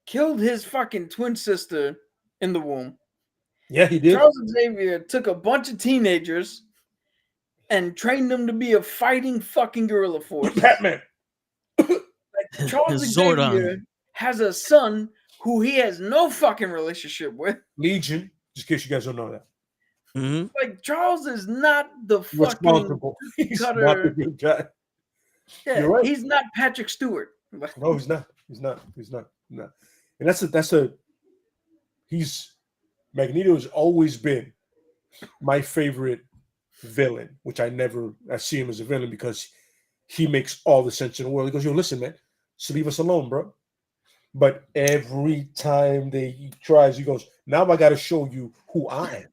killed his fucking twin sister in the womb. Yeah, he did. Charles Xavier took a bunch of teenagers and trained them to be a fighting fucking guerrilla force. Batman. Like, Charles Xavier has a son who he has no fucking relationship with. Legion, just in case you guys don't know that. Mm-hmm. Like, Charles is not the fucking He's cutter. not the good guy. Yeah, You're right. He's not Patrick Stewart. No, he's not. No. And Magneto has always been my favorite villain, which I see him as a villain because he makes all the sense in the world. He goes, yo, listen, man, just leave us alone, bro. But every time he tries, he goes, now I got to show you who I am,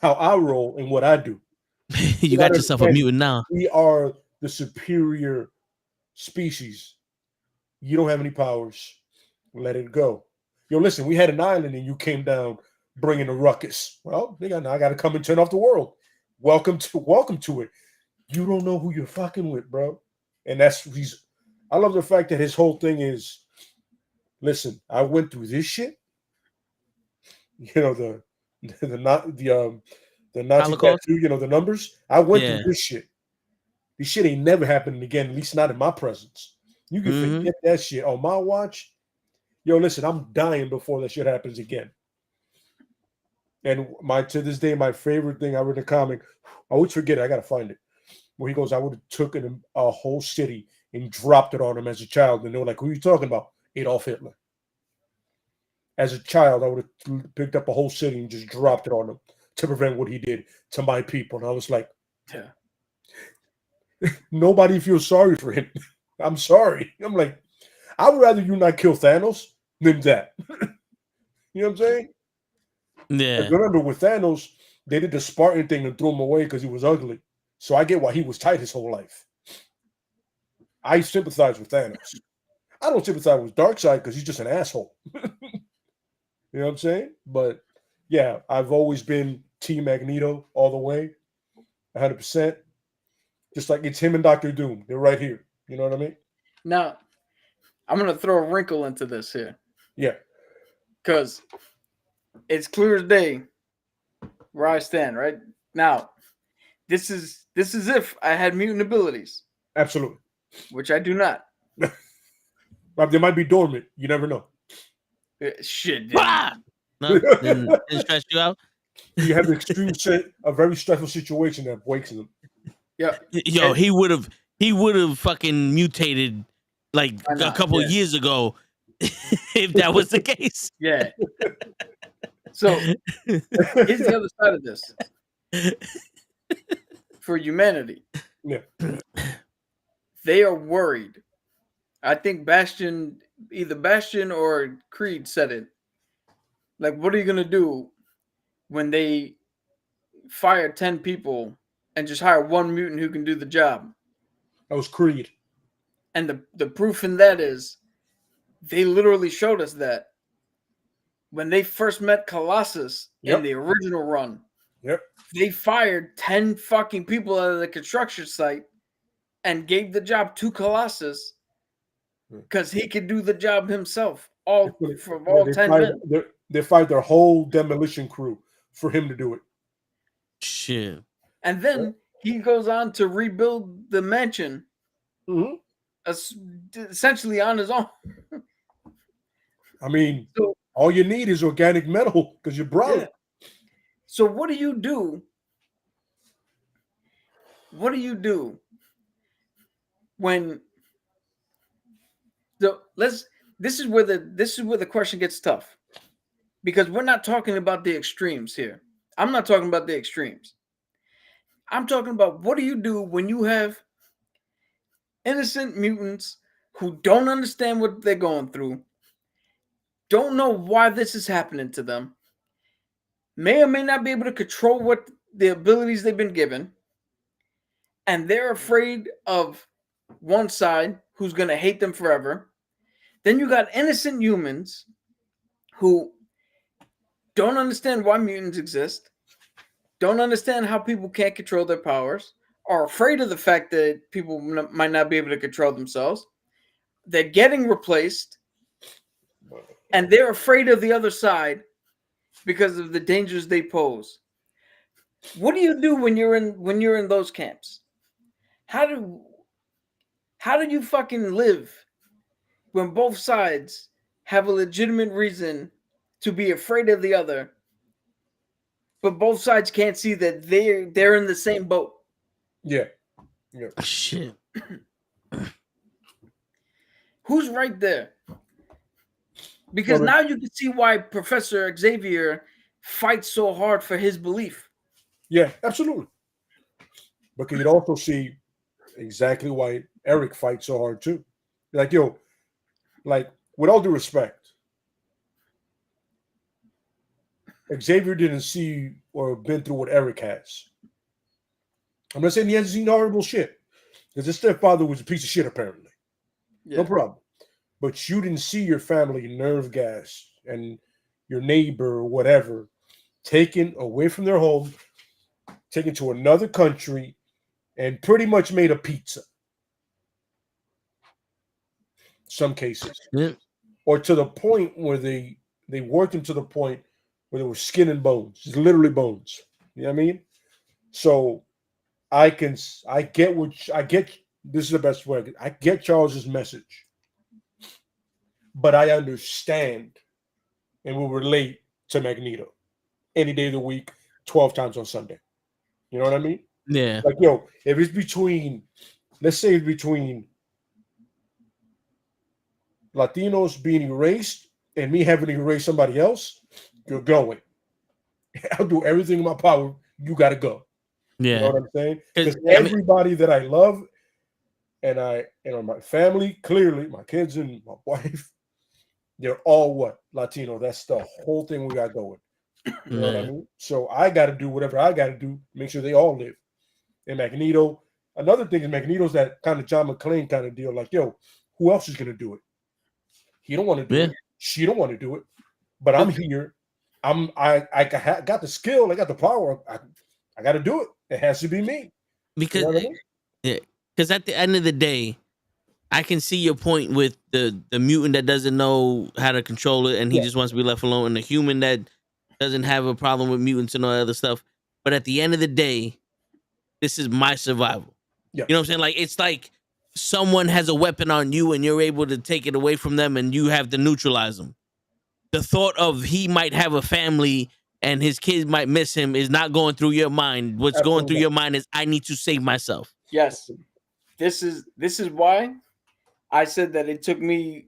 how I roll, and what I do. You got yourself a mutant now. We are the superior species. You don't have any powers. Let it go. Yo, listen, we had an island and you came down bringing a ruckus. Well, now I got to come and turn off the world. Welcome to it. You don't know who you're fucking with, bro. And I love the fact that his whole thing is, listen, I went through this shit. You know, the Nazi tattoo, you know, the numbers. I went through this shit. This shit ain't never happening again, at least not in my presence. You can forget that shit on my watch. Yo, listen, I'm dying before that shit happens again. And to this day, my favorite thing I read in a comic, I always forget it, I gotta find it. Where he goes, I would have taken a whole city and dropped it on him as a child. And they were like, who are you talking about? Adolf Hitler. As a child, I would have picked up a whole city and just dropped it on him to prevent what he did to my people. And I was like, yeah. Nobody feels sorry for him. I'm sorry. I'm like, I would rather you not kill Thanos than that. You know what I'm saying? Yeah. Remember, with Thanos, they did the Spartan thing and threw him away because he was ugly. So I get why he was tight his whole life. I sympathize with Thanos. I don't sympathize with Darkseid because he's just an asshole. You know what I'm saying? But yeah, I've always been Team Magneto all the way, 100%. Just like it's him and Dr. Doom. They're right here. You know what I mean? Now, I'm going to throw a wrinkle into this here. Yeah. Because it's clear as day where I stand, right? Now, this is if I had mutant abilities. Absolutely. Which I do not. They might be dormant. You never know. Shit. No, didn't stress you out? You have a very stressful situation that wakes them. Yeah. Yo, he would have fucking mutated like a couple of years ago if that was the case. Yeah. So here's the other side of this. For humanity. Yeah. They are worried. I think either Bastion or Creed said it. Like, what are you gonna do when they fire 10 people and just hire one mutant who can do the job? That was Creed. And the proof in that is they literally showed us that when they first met Colossus in the original run. Yep. They fired 10 fucking people out of the construction site and gave the job to Colossus because he could do the job himself. All 10 men. They fired their whole demolition crew for him to do it. Shit. And then he goes on to rebuild the mansion, essentially on his own. I mean, all you need is organic metal because you're brown. Yeah. So what do you do? What do you do when this is where the question gets tough, because we're not talking about the extremes here. I'm not talking about the extremes. I'm talking about, what do you do when you have innocent mutants who don't understand what they're going through, don't know why this is happening to them, may or may not be able to control what the abilities they've been given, and they're afraid of one side who's going to hate them forever. Then you got innocent humans who don't understand why mutants exist, don't understand how people can't control their powers, are afraid of the fact that people might not be able to control themselves. They're getting replaced, and they're afraid of the other side because of the dangers they pose. What do you do when you're in those camps? How do you fucking live when both sides have a legitimate reason to be afraid of the other, but both sides can't see that they're in the same boat? Yeah. Shit. Who's right there? Because now you can see why Professor Xavier fights so hard for his belief. Yeah, absolutely. But you'd also see exactly why Eric fights so hard too. Like, yo, like, with all due respect, Xavier didn't see or been through what Eric has. I'm not saying he hasn't seen horrible shit, because his stepfather was a piece of shit, apparently. Yeah. No problem. But you didn't see your family nerve gas and your neighbor or whatever taken away from their home, taken to another country, and pretty much made a pizza. Some cases. Yeah. Or to the point where they worked them to the point where there was skin and bones. It's literally bones. You know what I mean? So I get this is the best way. I get Charles's message. But I understand and will relate to Magneto any day of the week, 12 times on Sunday. You know what I mean? Yeah. Like, yo, if it's between, let's say it's between Latinos being erased and me having to erase somebody else, you're going. I'll do everything in my power. You got to go. Yeah. You know what I'm saying? Because everybody that I love and my family, clearly, my kids and my wife, they're all what? Latino. That's the whole thing we got going. You know what I mean? So I got to do whatever I got to do, make sure they all live. And Magneto, another thing is Magneto's that kind of John McClane kind of deal. Like, yo, who else is going to do it? He don't want to do it. She don't want to do it. But I'm here. I got the skill. I got the power. I got to do it. It has to be me. Because, you know what I mean? Because at the end of the day, I can see your point with the mutant that doesn't know how to control it and he just wants to be left alone, and the human that doesn't have a problem with mutants and all that other stuff. But at the end of the day, this is my survival. Yeah. You know what I'm saying? Like, it's like someone has a weapon on you and you're able to take it away from them and you have to neutralize them. The thought of he might have a family and his kids might miss him is not going through your mind. What's going through your mind is, I need to save myself. Yes. This is why I said that it took me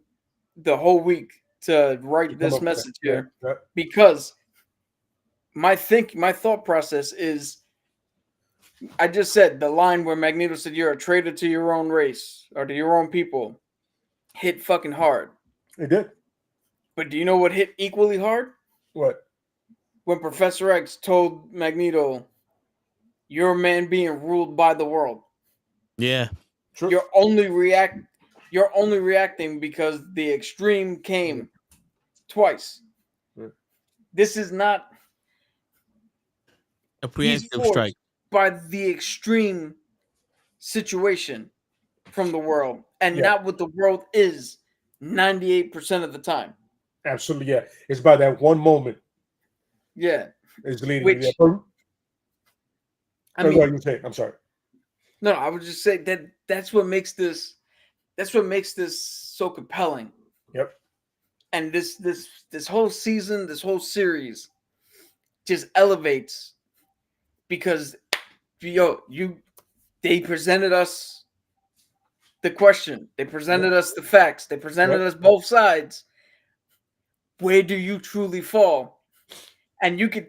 the whole week to write this message here, because my thought process is, I just said the line where Magneto said, "You're a traitor to your own race or to your own people," hit fucking hard. It did. But do you know what hit equally hard? What? When Professor X told Magneto, "You're a man being ruled by the world." Yeah. True. You're only reacting because the extreme came twice. Right. This is not a preemptive strike by the extreme situation from the world, and not what the world is 98% of the time. Absolutely, yeah. It's by that one moment. Yeah. It's leading. Which, I mean, you say. I'm sorry. No, I would just say that's what makes this. That's what makes this so compelling. Yep. And this whole season, this whole series, just elevates because they presented us the question, they presented us the facts, they presented us both sides. Where do you truly fall? And you can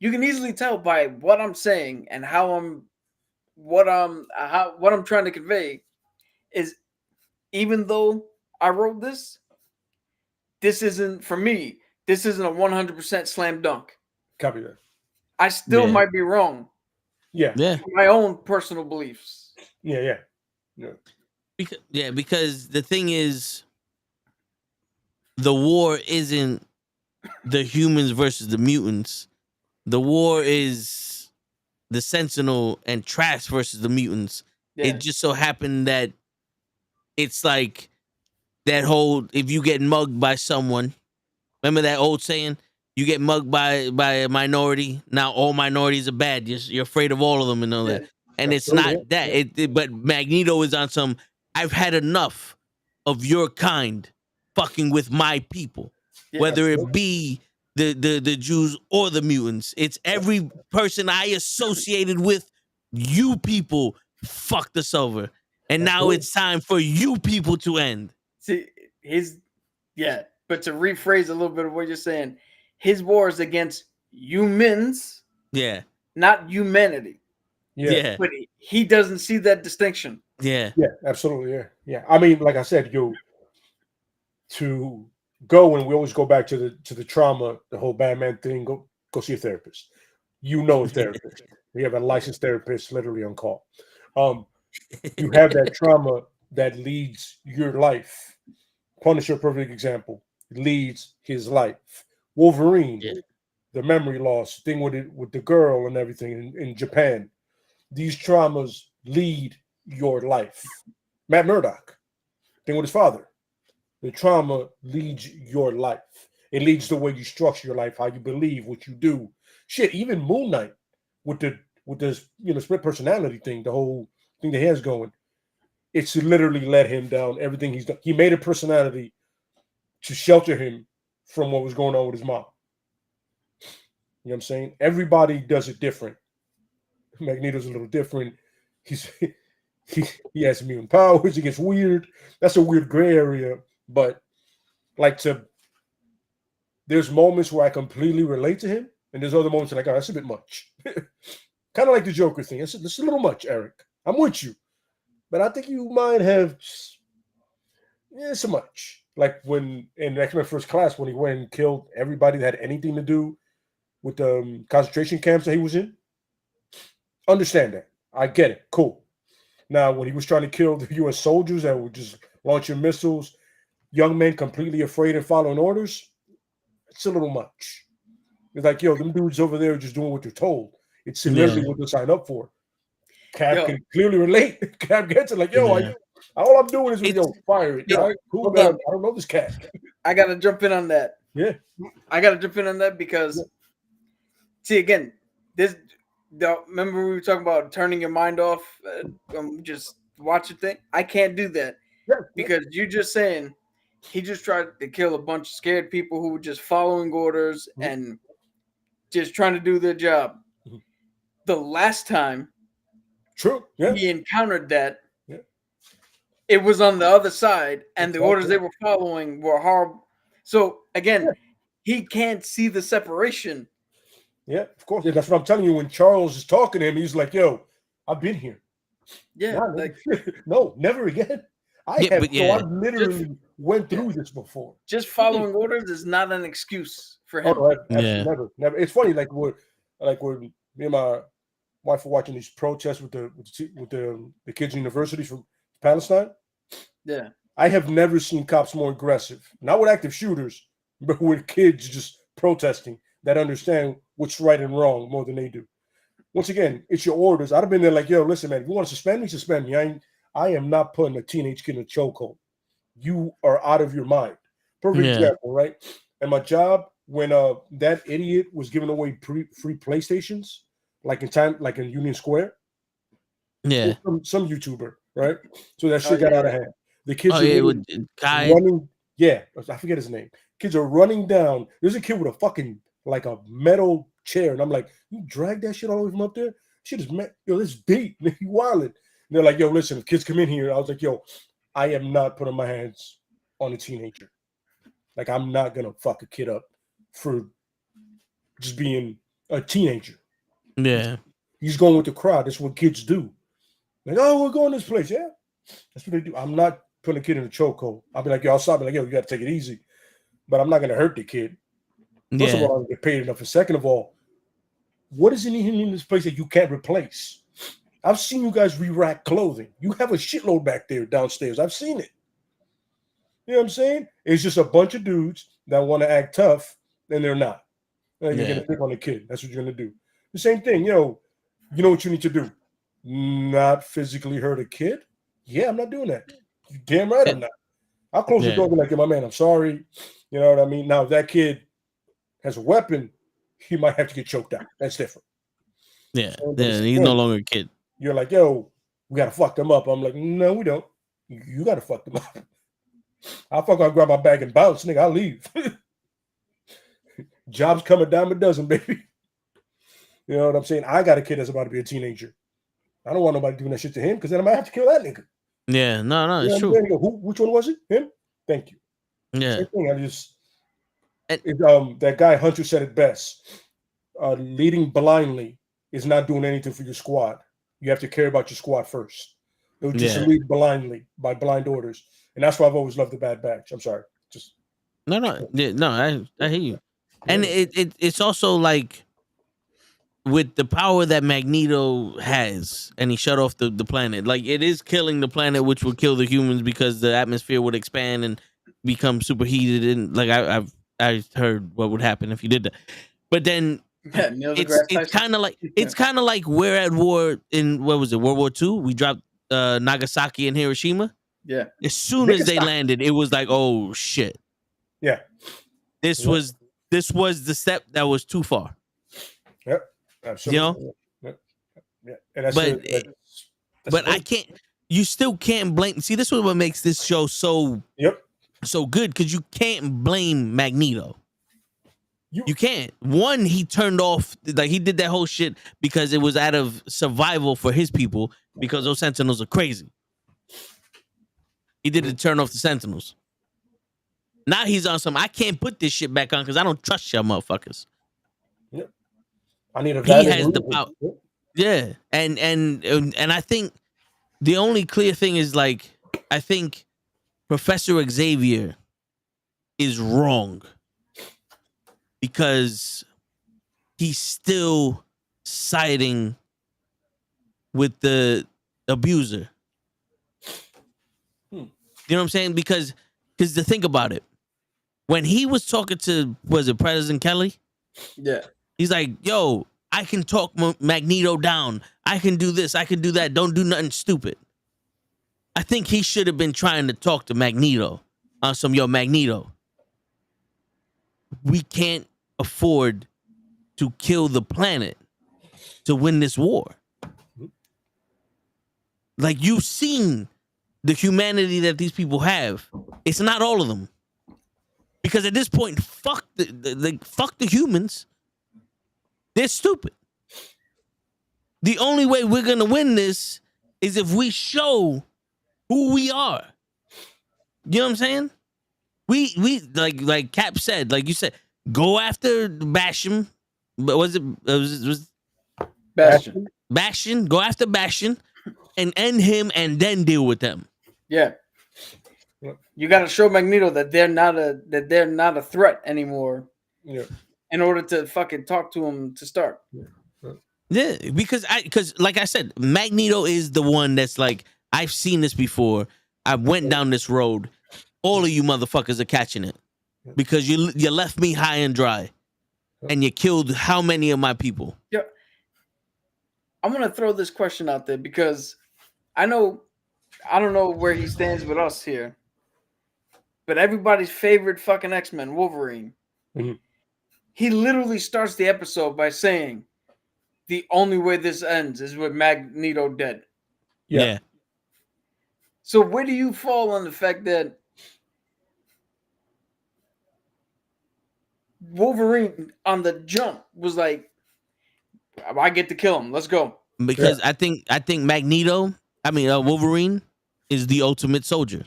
easily tell by what I'm saying and what I'm trying to convey is, even though I wrote this isn't, for me, this isn't a 100% slam dunk. Copy that. I still might be wrong. Yeah. For my own personal beliefs. Yeah. Because the thing is, the war isn't the humans versus the mutants. The war is the Sentinel and Trask versus the mutants. Yeah. It just so happened that it's like that whole, if you get mugged by someone, remember that old saying, you get mugged by a minority, now all minorities are bad. You're afraid of all of them and all that. And it's not that. But Magneto is on some, I've had enough of your kind fucking with my people. Whether it be the Jews or the mutants. It's every person I associated with, you people fucked us over. And now it's time for you people to end. See, but to rephrase a little bit of what you're saying, his war is against humans, not humanity. Yeah. But he doesn't see that distinction. Yeah, absolutely. Yeah. I mean, like I said, to go, and we always go back to the trauma, the whole Batman thing. Go see a therapist. A therapist. We have a licensed therapist literally on call. You have that trauma that leads your life. Punisher, perfect example, leads his life. Wolverine, the memory loss thing with the girl and everything in Japan. These traumas lead your life. Matt Murdock, thing with his father. The trauma leads your life. It leads the way you structure your life, how you believe, what you do. Shit, even Moon Knight with this split personality thing, the whole thing that he has going. It's literally let him down. Everything he's done. He made a personality to shelter him from what was going on with his mom. You know what I'm saying? Everybody does it different. Magneto's a little different. He has mutant powers. He gets weird. That's a weird gray area. But there's moments where I completely relate to him, and there's other moments like, oh, that's a bit much. Kind of like the Joker thing. It's a little much, Eric. I'm with you, but I think you might have so much. Like when in X-Men First Class, when he went and killed everybody that had anything to do with the concentration camps that he was in. Understand that. I get it. Cool. Now, when he was trying to kill the U.S. soldiers that were just launching missiles, young men completely afraid and following orders, it's a little much. It's like, them dudes over there are just doing what they're told. It's literally what they sign up for. Cap can clearly relate. Cap gets it like, all I'm doing is fire it. All right, cool, man. I don't know this cat. I got to jump in on that. Yeah. I got to jump in on that because, see, again, remember we were talking about turning your mind off, just watch a thing? I can't do that because you're just saying he just tried to kill a bunch of scared people who were just following orders and just trying to do their job. The last time he encountered that, it was on the other side, and the orders they were following were horrible. So, again, he can't see the separation. Yeah, of course. Yeah, that's what I'm telling you. When Charles is talking to him, he's like, I've been here. Yeah. No, never again. I literally went through this before. Just following orders is not an excuse for him. Oh, never. It's funny, like when me and my wife were watching these protests with the kids' universities from Palestine. Yeah. I have never seen cops more aggressive. Not with active shooters, but with kids just protesting that understand what's right and wrong more than they do. Once again, it's your orders. I'd have been there like, listen, man, if you want to suspend me, suspend me. I am not putting a teenage kid in a chokehold. You are out of your mind. Perfect example, right? at my job when that idiot was giving away free PlayStations, like in Union Square. Yeah. Some YouTuber, right? So that shit got out of hand. The kids are running. Yeah, I forget his name. Kids are running down. There's a kid with a fucking like a metal chair, and I'm like, you drag that shit all the way from up there? Shit is yo, this beat, you wildin'. And they're like, yo, listen, if kids come in here, I was like, yo, I am not putting my hands on a teenager. Like, I'm not gonna fuck a kid up for just being a teenager. Yeah. He's going with the crowd. That's what kids do. Like, oh, we're going to this place. Yeah, that's what they do. I'm not putting a kid in a chokehold. I'll be like, yo, I'll stop. Like, yo, you got to take it easy. But I'm not going to hurt the kid. First of all, I don't get paid enough. And second of all, what is in this place that you can't replace? I've seen you guys re-rack clothing. You have a shitload back there downstairs. I've seen it. You know what I'm saying? It's just a bunch of dudes that want to act tough, and they're not. And you're going to pick on the kid. That's what you're going to do. The same thing, you know what you need to do. Not physically hurt a kid? Yeah, I'm not doing that. You're damn right I'm not. I'll close the door and be like, my man, I'm sorry. You know what I mean? Now, if that kid has a weapon, he might have to get choked out. That's different. Yeah, he's no longer a kid. You're like, yo, we got to fuck them up. I'm like, no, we don't. You got to fuck them up. I'll grab my bag and bounce, nigga. I'll leave. Jobs come a dime a dozen, baby. You know what I'm saying? I got a kid that's about to be a teenager. I don't want nobody doing that shit to him because then I might have to kill that nigga. Yeah, no, it's true. Which one was it? Him? Thank you. Yeah. Same thing. That guy Hunter said it best. Leading blindly is not doing anything for your squad. You have to care about your squad first. They'll just lead blindly by blind orders. And that's why I've always loved the Bad Batch. I'm sorry. I hear you. And it's also like with the power that Magneto has, and he shut off the planet, like it is killing the planet, which would kill the humans because the atmosphere would expand and become superheated. And like I heard what would happen if you did that. But then it's kind of like we're at war in World War II. We dropped Nagasaki and Hiroshima. Yeah. As soon as they landed, it was like, oh shit. Yeah. This was the step that was too far. Yep. Absolutely. Yeah. And but I can't. You still can't blame. See, this is what makes this show so good, because you can't blame Magneto. You can't. One, he turned off, like he did that whole shit because it was out of survival for his people, because those Sentinels are crazy. He did it to turn off the Sentinels. Now he's on some, I can't put this shit back on because I don't trust y'all motherfuckers. Yep. I need a He has the power. Yeah. And I think the only clear thing is, like, I think Professor Xavier is wrong because he's still siding with the abuser. You know what I'm saying? Because to think about it, when he was talking to, was it President Kelly? Yeah. He's like, yo, I can talk Magneto down. I can do this. I can do that. Don't do nothing stupid. I think he should have been trying to talk to Magneto on some, yo, Magneto, we can't afford to kill the planet to win this war. Like, you've seen the humanity that these people have. It's not all of them. Because at this point, fuck the humans. They're stupid. The only way we're gonna win this is if we show who we are. You know what I'm saying? We like Cap said, like you said, go after Bastion. But was Bastion? Bastion. Go after Bastion and end him, and then deal with them. Yeah. You got to show Magneto that they're not a threat anymore. Yeah. In order to fucking talk to him to start. Yeah, because like I said, Magneto is the one that's like, I've seen this before. I went down this road. All of you motherfuckers are catching it because you left me high and dry, and you killed how many of my people? Yeah. I'm gonna throw this question out there because I don't know where he stands with us here, but everybody's favorite fucking X-Men, Wolverine. Mhm. He literally starts the episode by saying, "The only way this ends is with Magneto dead." Yeah. So where do you fall on the fact that Wolverine on the jump was like, "I get to kill him. Let's go." Because I think Wolverine is the ultimate soldier.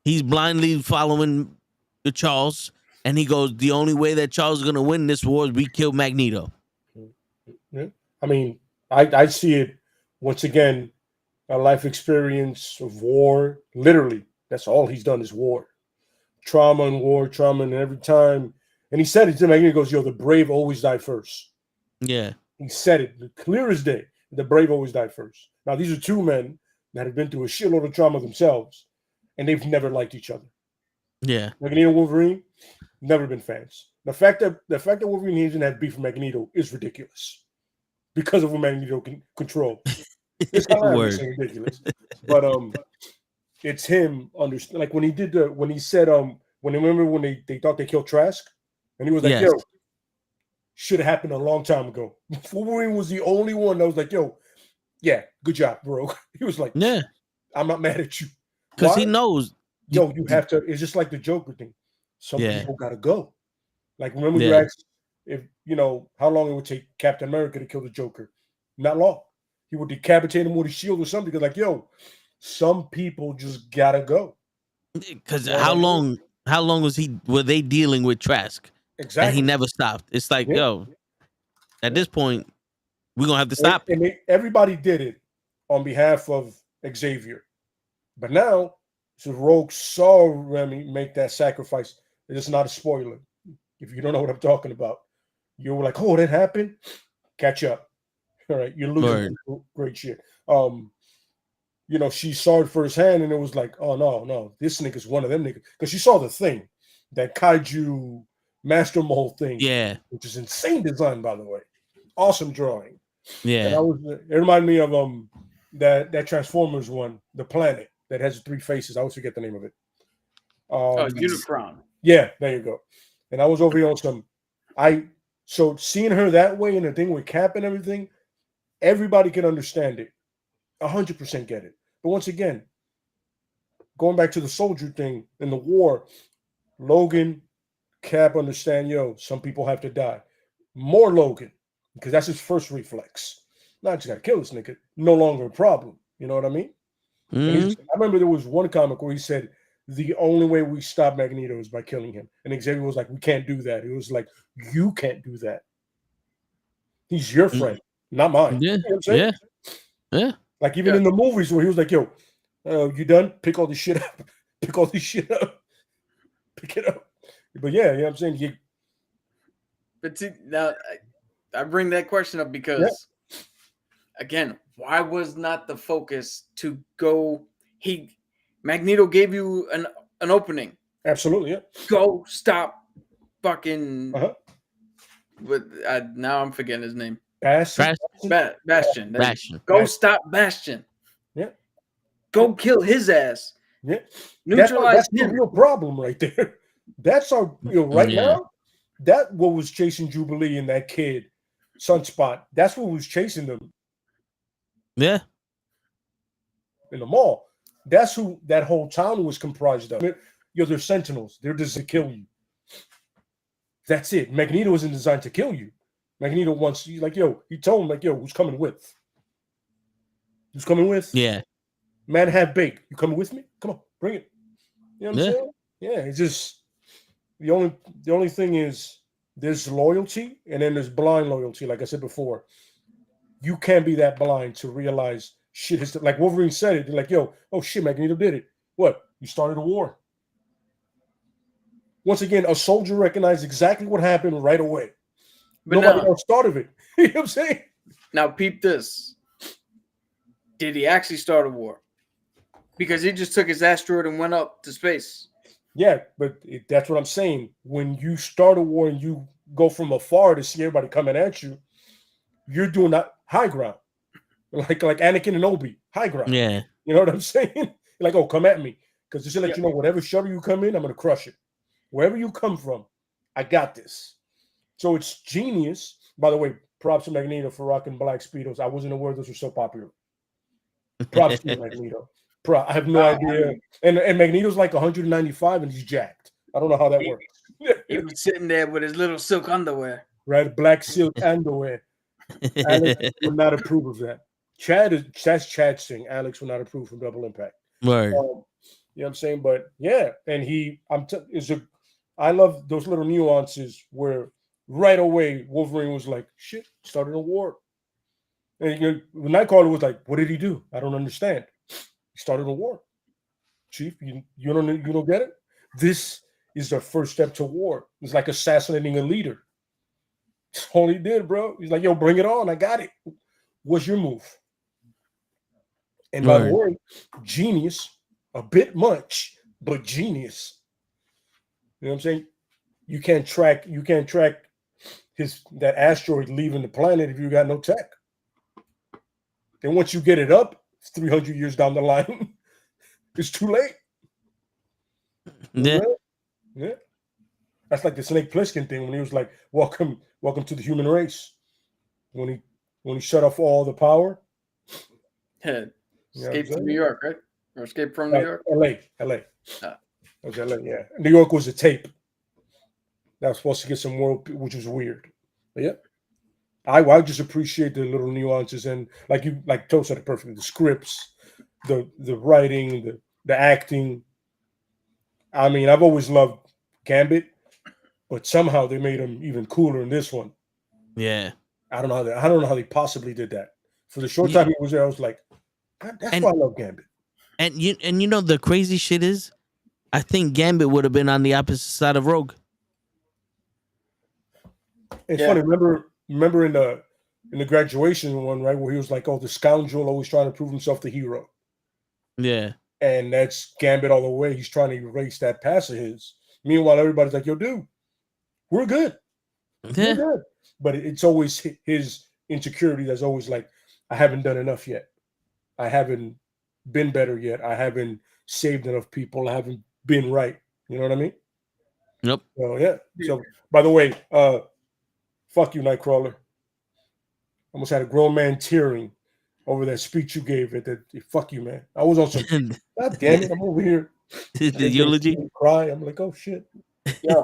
He's blindly following the Charles, and he goes, the only way that Charles is gonna win this war is we kill Magneto. Yeah. I mean, I see it once again, a life experience of war. Literally, that's all he's done is war. Trauma and war, trauma, and every time. And he said it to Magneto, he goes, yo, the brave always die first. Yeah. He said it clear as day. The brave always die first. Now, these are two men that have been through a shitload of trauma themselves, and they've never liked each other. Yeah. Magneto and Wolverine, never been fans. The fact that Wolverine doesn't have beef with Magneto is ridiculous because of what Magneto can control. It's hilarious and ridiculous. But it's him understand, like when he did when he said when they thought they killed Trask, and he was like, yo, should have happened a long time ago. Wolverine was the only one that was like, yo, yeah, good job, bro. He was like, yeah, I'm not mad at you. Because he knows. Yo, you have to, it's just like the Joker thing. Some people gotta go. Like, remember you asked if, how long it would take Captain America to kill the Joker? Not long. He would decapitate him with a shield or something. Because, like, yo, some people just gotta go. Because how long were they dealing with Trask? Exactly. And he never stopped. It's like, yo, at this point, we're gonna have to stop. And everybody did it on behalf of Xavier. But now, so Rogue saw Remy make that sacrifice. It's not a spoiler. If you don't know what I'm talking about, you were like, oh, that happened? Catch up. All right, you're losing great shit. She saw it firsthand, and it was like, oh, no, this nigga's one of them niggas. Because she saw the thing, that kaiju master mold thing. Yeah. Which is insane design, by the way. Awesome drawing. Yeah. And it reminded me of that Transformers one, the planet that has 3 faces. I always forget the name of it. Unicron. Yeah, there you go. And I was over here on some. So seeing her that way and the thing with Cap and everything, everybody can understand it. 100% get it. But once again, going back to the soldier thing in the war, Logan, Cap understand, yo, some people have to die. More Logan, because that's his first reflex. Not just gotta kill this nigga. No longer a problem. You know what I mean? Mm-hmm. I remember there was one comic where he said, the only way we stop Magneto is by killing him. And Xavier was like, we can't do that. It was like, you can't do that. He's your friend, not mine. Yeah. You know what I'm saying? Yeah. Like even in the movies where he was like, yo, you done? Pick all this shit up. Pick all this shit up. Pick it up. But yeah, you know what I'm saying? But see, now I bring that question up because, again, why was not the focus to go? Magneto gave you an opening. Absolutely, yeah. Go stop fucking. Now I'm forgetting his name. Bastion. Go stop Bastion. Yeah. Go kill his ass. Yeah. Neutralize that's him. the real problem right there. That's our now. That what was chasing Jubilee and that kid, Sunspot. That's what was chasing them. Yeah. In the mall. That's who that whole town was comprised of. They're sentinels. They're just to kill you. That's it. Magneto isn't designed to kill you. Magneto wants you, like, yo, he told him, like, yo, who's coming with? Who's coming with? Yeah. Man, have bake. You coming with me? Come on, bring it. You know what I'm saying? Yeah, it's just the only thing is there's loyalty and then there's blind loyalty. Like I said before, you can't be that blind to realize shit is like Wolverine said it. They're like, yo, oh shit, Magneto did it. What? You started a war. Once again, a soldier recognized exactly what happened right away. But nobody else thought of it. You know what I'm saying? Now, peep this. Did he actually start a war? Because he just took his asteroid and went up to space. Yeah, but that's what I'm saying. When you start a war and you go from afar to see everybody coming at you, you're doing that high ground. Like Anakin and Obi, high ground. Yeah. You know what I'm saying? Like, oh, come at me. Because just to let you know, whatever shuttle you come in, I'm going to crush it. Wherever you come from, I got this. So it's genius. By the way, props to Magneto for rocking black Speedos. I wasn't aware those were so popular. Props to Magneto. I have no idea. And Magneto's like 195 and he's jacked. I don't know how that works. He was sitting there with his little silk underwear. Right, black silk underwear. Alex would not approve of that. That's Chad saying Alex would not approve from Double Impact. Right. You know what I'm saying? But yeah, and I love those little nuances where right away Wolverine was like, shit, started a war. And Nightcrawler was like, what did he do? I don't understand. He started a war. Chief, you don't get it? This is the first step to war. It's like assassinating a leader. That's all he did, bro. He's like, yo, bring it on. I got it. What's your move? And by the way, genius, a bit much, but genius. You know what I'm saying? You can't track that asteroid leaving the planet if you got no tech. Then once you get it up, it's 300 years down the line. It's too late. Yeah. Yeah. That's like the Snake Plissken thing when he was like, welcome to the human race. When he shut off all the power. Yeah. Escape from New York, right? Or Escape from New York? LA. That was LA, yeah. New York was a tape. That was supposed to get some world, which was weird. But yeah. I just appreciate the little nuances and like Toe said it perfectly, the scripts, the writing, the acting. I mean, I've always loved Gambit, but somehow they made him even cooler in this one. Yeah. I don't know how they possibly did that. For the short time he was there, I was like, that's why I love Gambit. And you know the crazy shit is, I think Gambit would have been on the opposite side of Rogue. It's funny. Remember in the graduation one, right, where he was like, "Oh, the scoundrel always trying to prove himself the hero." Yeah. And that's Gambit all the way. He's trying to erase that past of his. Meanwhile, everybody's like, "Yo, dude, we're good. Yeah. We're good." But it's always his insecurity that's always like, "I haven't done enough yet. I haven't been better yet. I haven't saved enough people. I haven't been right." You know what I mean? Yep. So yeah. So by the way, fuck you, Nightcrawler. Almost had a grown man tearing over that speech you gave at that. Fuck you, man. I was on some. God damn it! I'm over here. The eulogy. Cry. I'm like, oh shit. Yeah.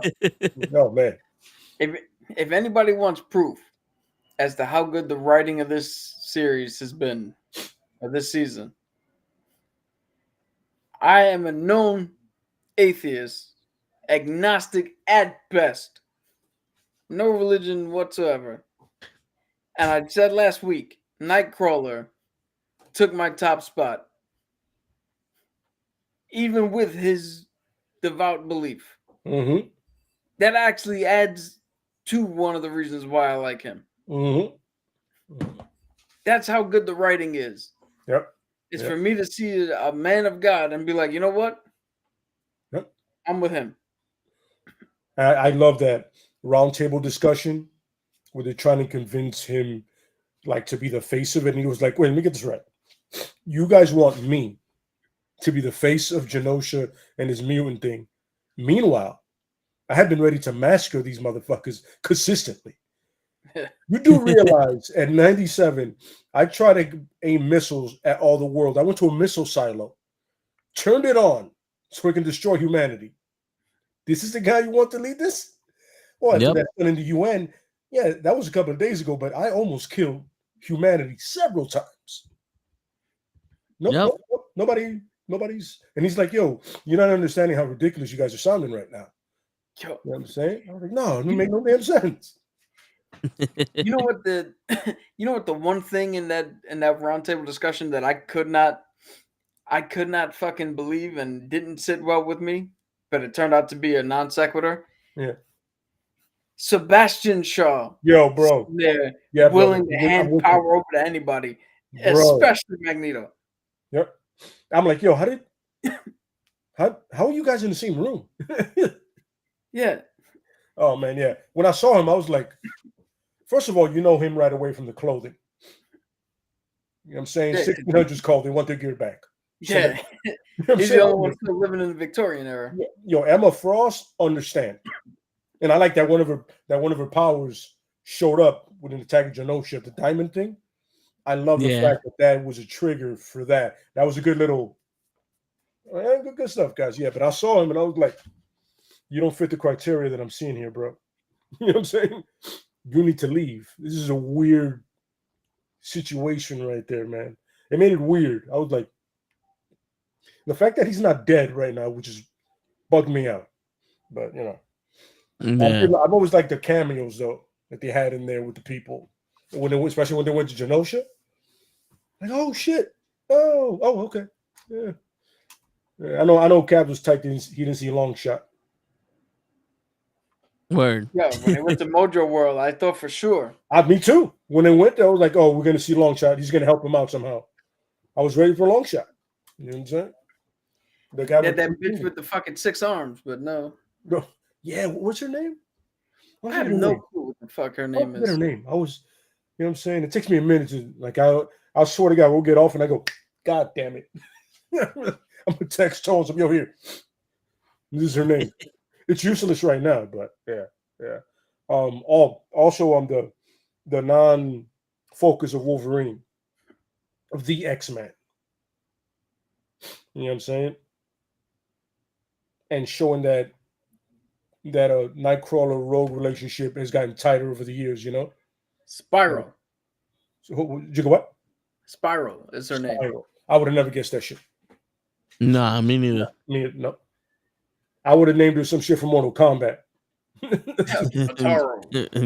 No man. If anybody wants proof as to how good the writing of this series has been, or this season, I am a known atheist, agnostic at best, no religion whatsoever. And I said last week, Nightcrawler took my top spot, even with his devout belief. Mm-hmm. That actually adds to one of the reasons why I like him. Mm-hmm. That's how good the writing is. Yep. It's for me to see a man of God and be like, you know what? Yep. I'm with him. I love that roundtable discussion where they're trying to convince him like to be the face of it. And he was like, wait, let me get this right. You guys want me to be the face of Genosha and his mutant thing. Meanwhile, I have been ready to massacre these motherfuckers consistently. You do realize at 97, I tried to aim missiles at all the world. I went to a missile silo, turned it on so it can destroy humanity. This is the guy you want to lead this? Well, after that in the UN, yeah, that was a couple of days ago, but I almost killed humanity several times. Nobody's, and he's like, yo, you're not understanding how ridiculous you guys are sounding right now. You know what I'm saying? I was like, no, it doesn't make no damn sense. You know what the one thing in that roundtable discussion that I could not fucking believe and didn't sit well with me, but it turned out to be a non sequitur. Yeah. Sebastian Shaw. Yo, bro. Willing to hand power over to anybody, especially Magneto. Yep. I'm like, yo, how are you guys in the same room? Yeah. Oh man, yeah. When I saw him, I was like, first of all, you know him right away from the clothing. You know what I'm saying? 1600s called, they want their gear back. Yeah. So, he's the only one still living in the Victorian era. Yo, Emma Frost, understand. And I like that one of her powers showed up with an attack of Genosha, the diamond thing. I love the fact that was a trigger for that. That was a good little good stuff, guys. Yeah, but I saw him and I was like, you don't fit the criteria that I'm seeing here, bro. You know what I'm saying? You need to leave. This is a weird situation right there, man. It made it weird. I was like, the fact that he's not dead right now, which is bugged me out. But you know, I've always liked the cameos though that they had in there with the people especially when they went to Genosha. Like, oh shit! Oh, okay, yeah. I know. Cap was tight. He didn't see a long shot. Word. Yeah, when they went to Mojo World, I thought for sure. Me too. When they went there, I was like, oh, we're gonna see long shot. He's gonna help him out somehow. I was ready for a long shot. You know what I'm saying? The guy that bitch with the fucking 6 arms, but no. Yeah, what's her name? I have no clue what the fuck her name is. Her name. I was, you know what I'm saying? It takes me a minute to like. I swear to God, we'll get off and I go, God damn it! I'm gonna text Charles. Yo, here. This is her name. It's useless right now, but yeah. Also on the non-focus of Wolverine, of the X-Men. You know what I'm saying? And showing that a Nightcrawler Rogue relationship has gotten tighter over the years, you know? Spiral. So you go what? Spiral is her name. I would have never guessed that shit. Nah, me neither. No. I would have named her some shit from Mortal Kombat.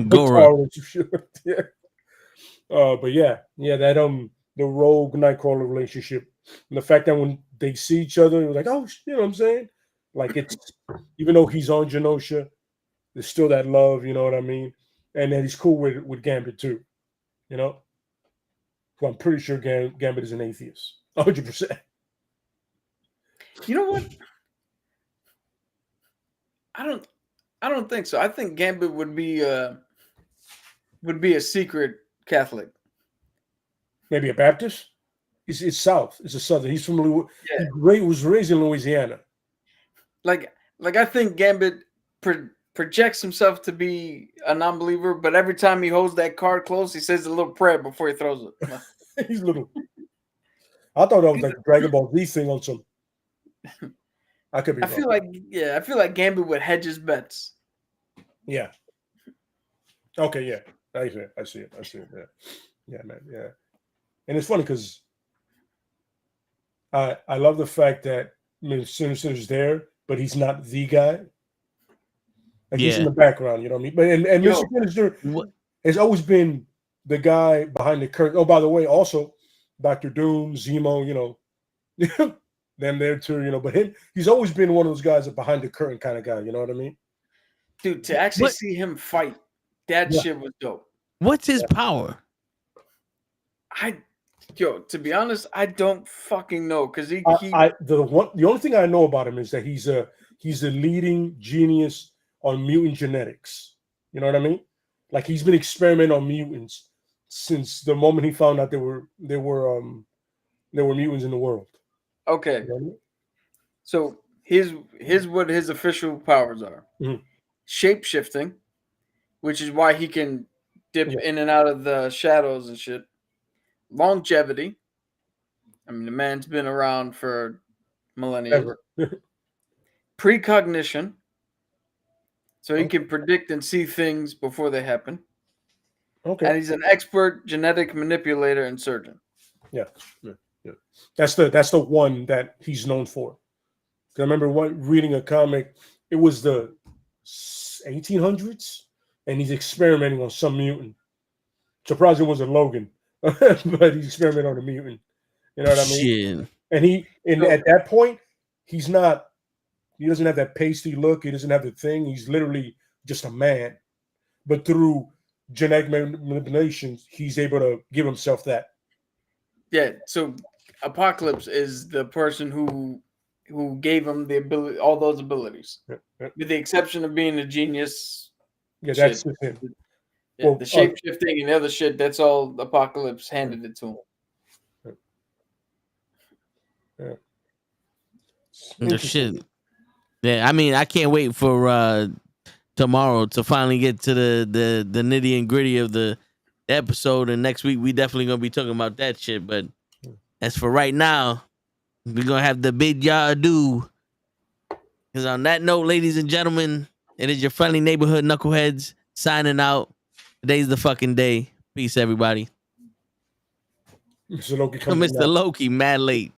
Goro. Yeah. But yeah, that the Rogue Nightcrawler relationship, and the fact that when they see each other, they're like, oh, you know what I'm saying? Like, it's even though he's on Genosha, there's still that love, you know what I mean? And then he's cool with Gambit too, you know. Well, I'm pretty sure Gambit is an atheist, 100%. You know what? I don't think so. I think Gambit would be a secret Catholic. Maybe a Baptist. It's South. It's a Southern. He's from he was raised in Louisiana. Like I think Gambit projects himself to be a non-believer, but every time he holds that card close, he says a little prayer before he throws it. He's little. I thought that was like Dragon Ball Z thing on some. I could be. I feel like Gambit would hedge his bets. Yeah. Okay. Yeah. I see it. Yeah, man. Yeah. And it's funny because I love the fact that Sinister's there, but he's not the guy. Like he's in the background, you know what I mean? But and Mr. Sinister has always been the guy behind the curtain. Oh, by the way, also Dr. Doom, Zemo, you know, them there too, you know. But he's always been one of those guys, a behind the curtain kind of guy. You know what I mean? Dude, to actually see him fight, that shit was dope. What's his power? To be honest, I don't fucking know because the only thing I know about him is that he's a leading genius on mutant genetics. You know what I mean? Like he's been experimenting on mutants since the moment he found out there were mutants in the world. Okay. You know what I mean? So here's what his official powers are. Mm-hmm. Shape-shifting, which is why he can dip in and out of the shadows and shit. Longevity. I mean, the man's been around for millennia. Precognition. So he can predict and see things before they happen. Okay. And he's an expert genetic manipulator and surgeon. Yeah. That's the one that he's known for. I remember reading a comic. It was the 1800s, and he's experimenting on some mutant. Surprised it wasn't Logan, but he's experimenting on a mutant. You know what I mean? And at that point, he doesn't have that pasty look. He doesn't have the thing. He's literally just a man. But through genetic manipulations, he's able to give himself that. Yeah. So Apocalypse is the person who gave him the ability, all those abilities, with the exception of being a genius. Yeah, that's him. Yeah, well, the shape shifting and the other shit. That's all Apocalypse handed it to him. Yeah. The shit. Yeah, I mean, I can't wait for tomorrow to finally get to the nitty and gritty of the episode. And next week we definitely gonna be talking about that shit. But as for right now, we're gonna have the bid ya adieu. Because on that note, ladies and gentlemen, it is your friendly neighborhood knuckleheads signing out. Today's the fucking day. Peace, everybody. Mr. Loki, Mr. Loki, mad late.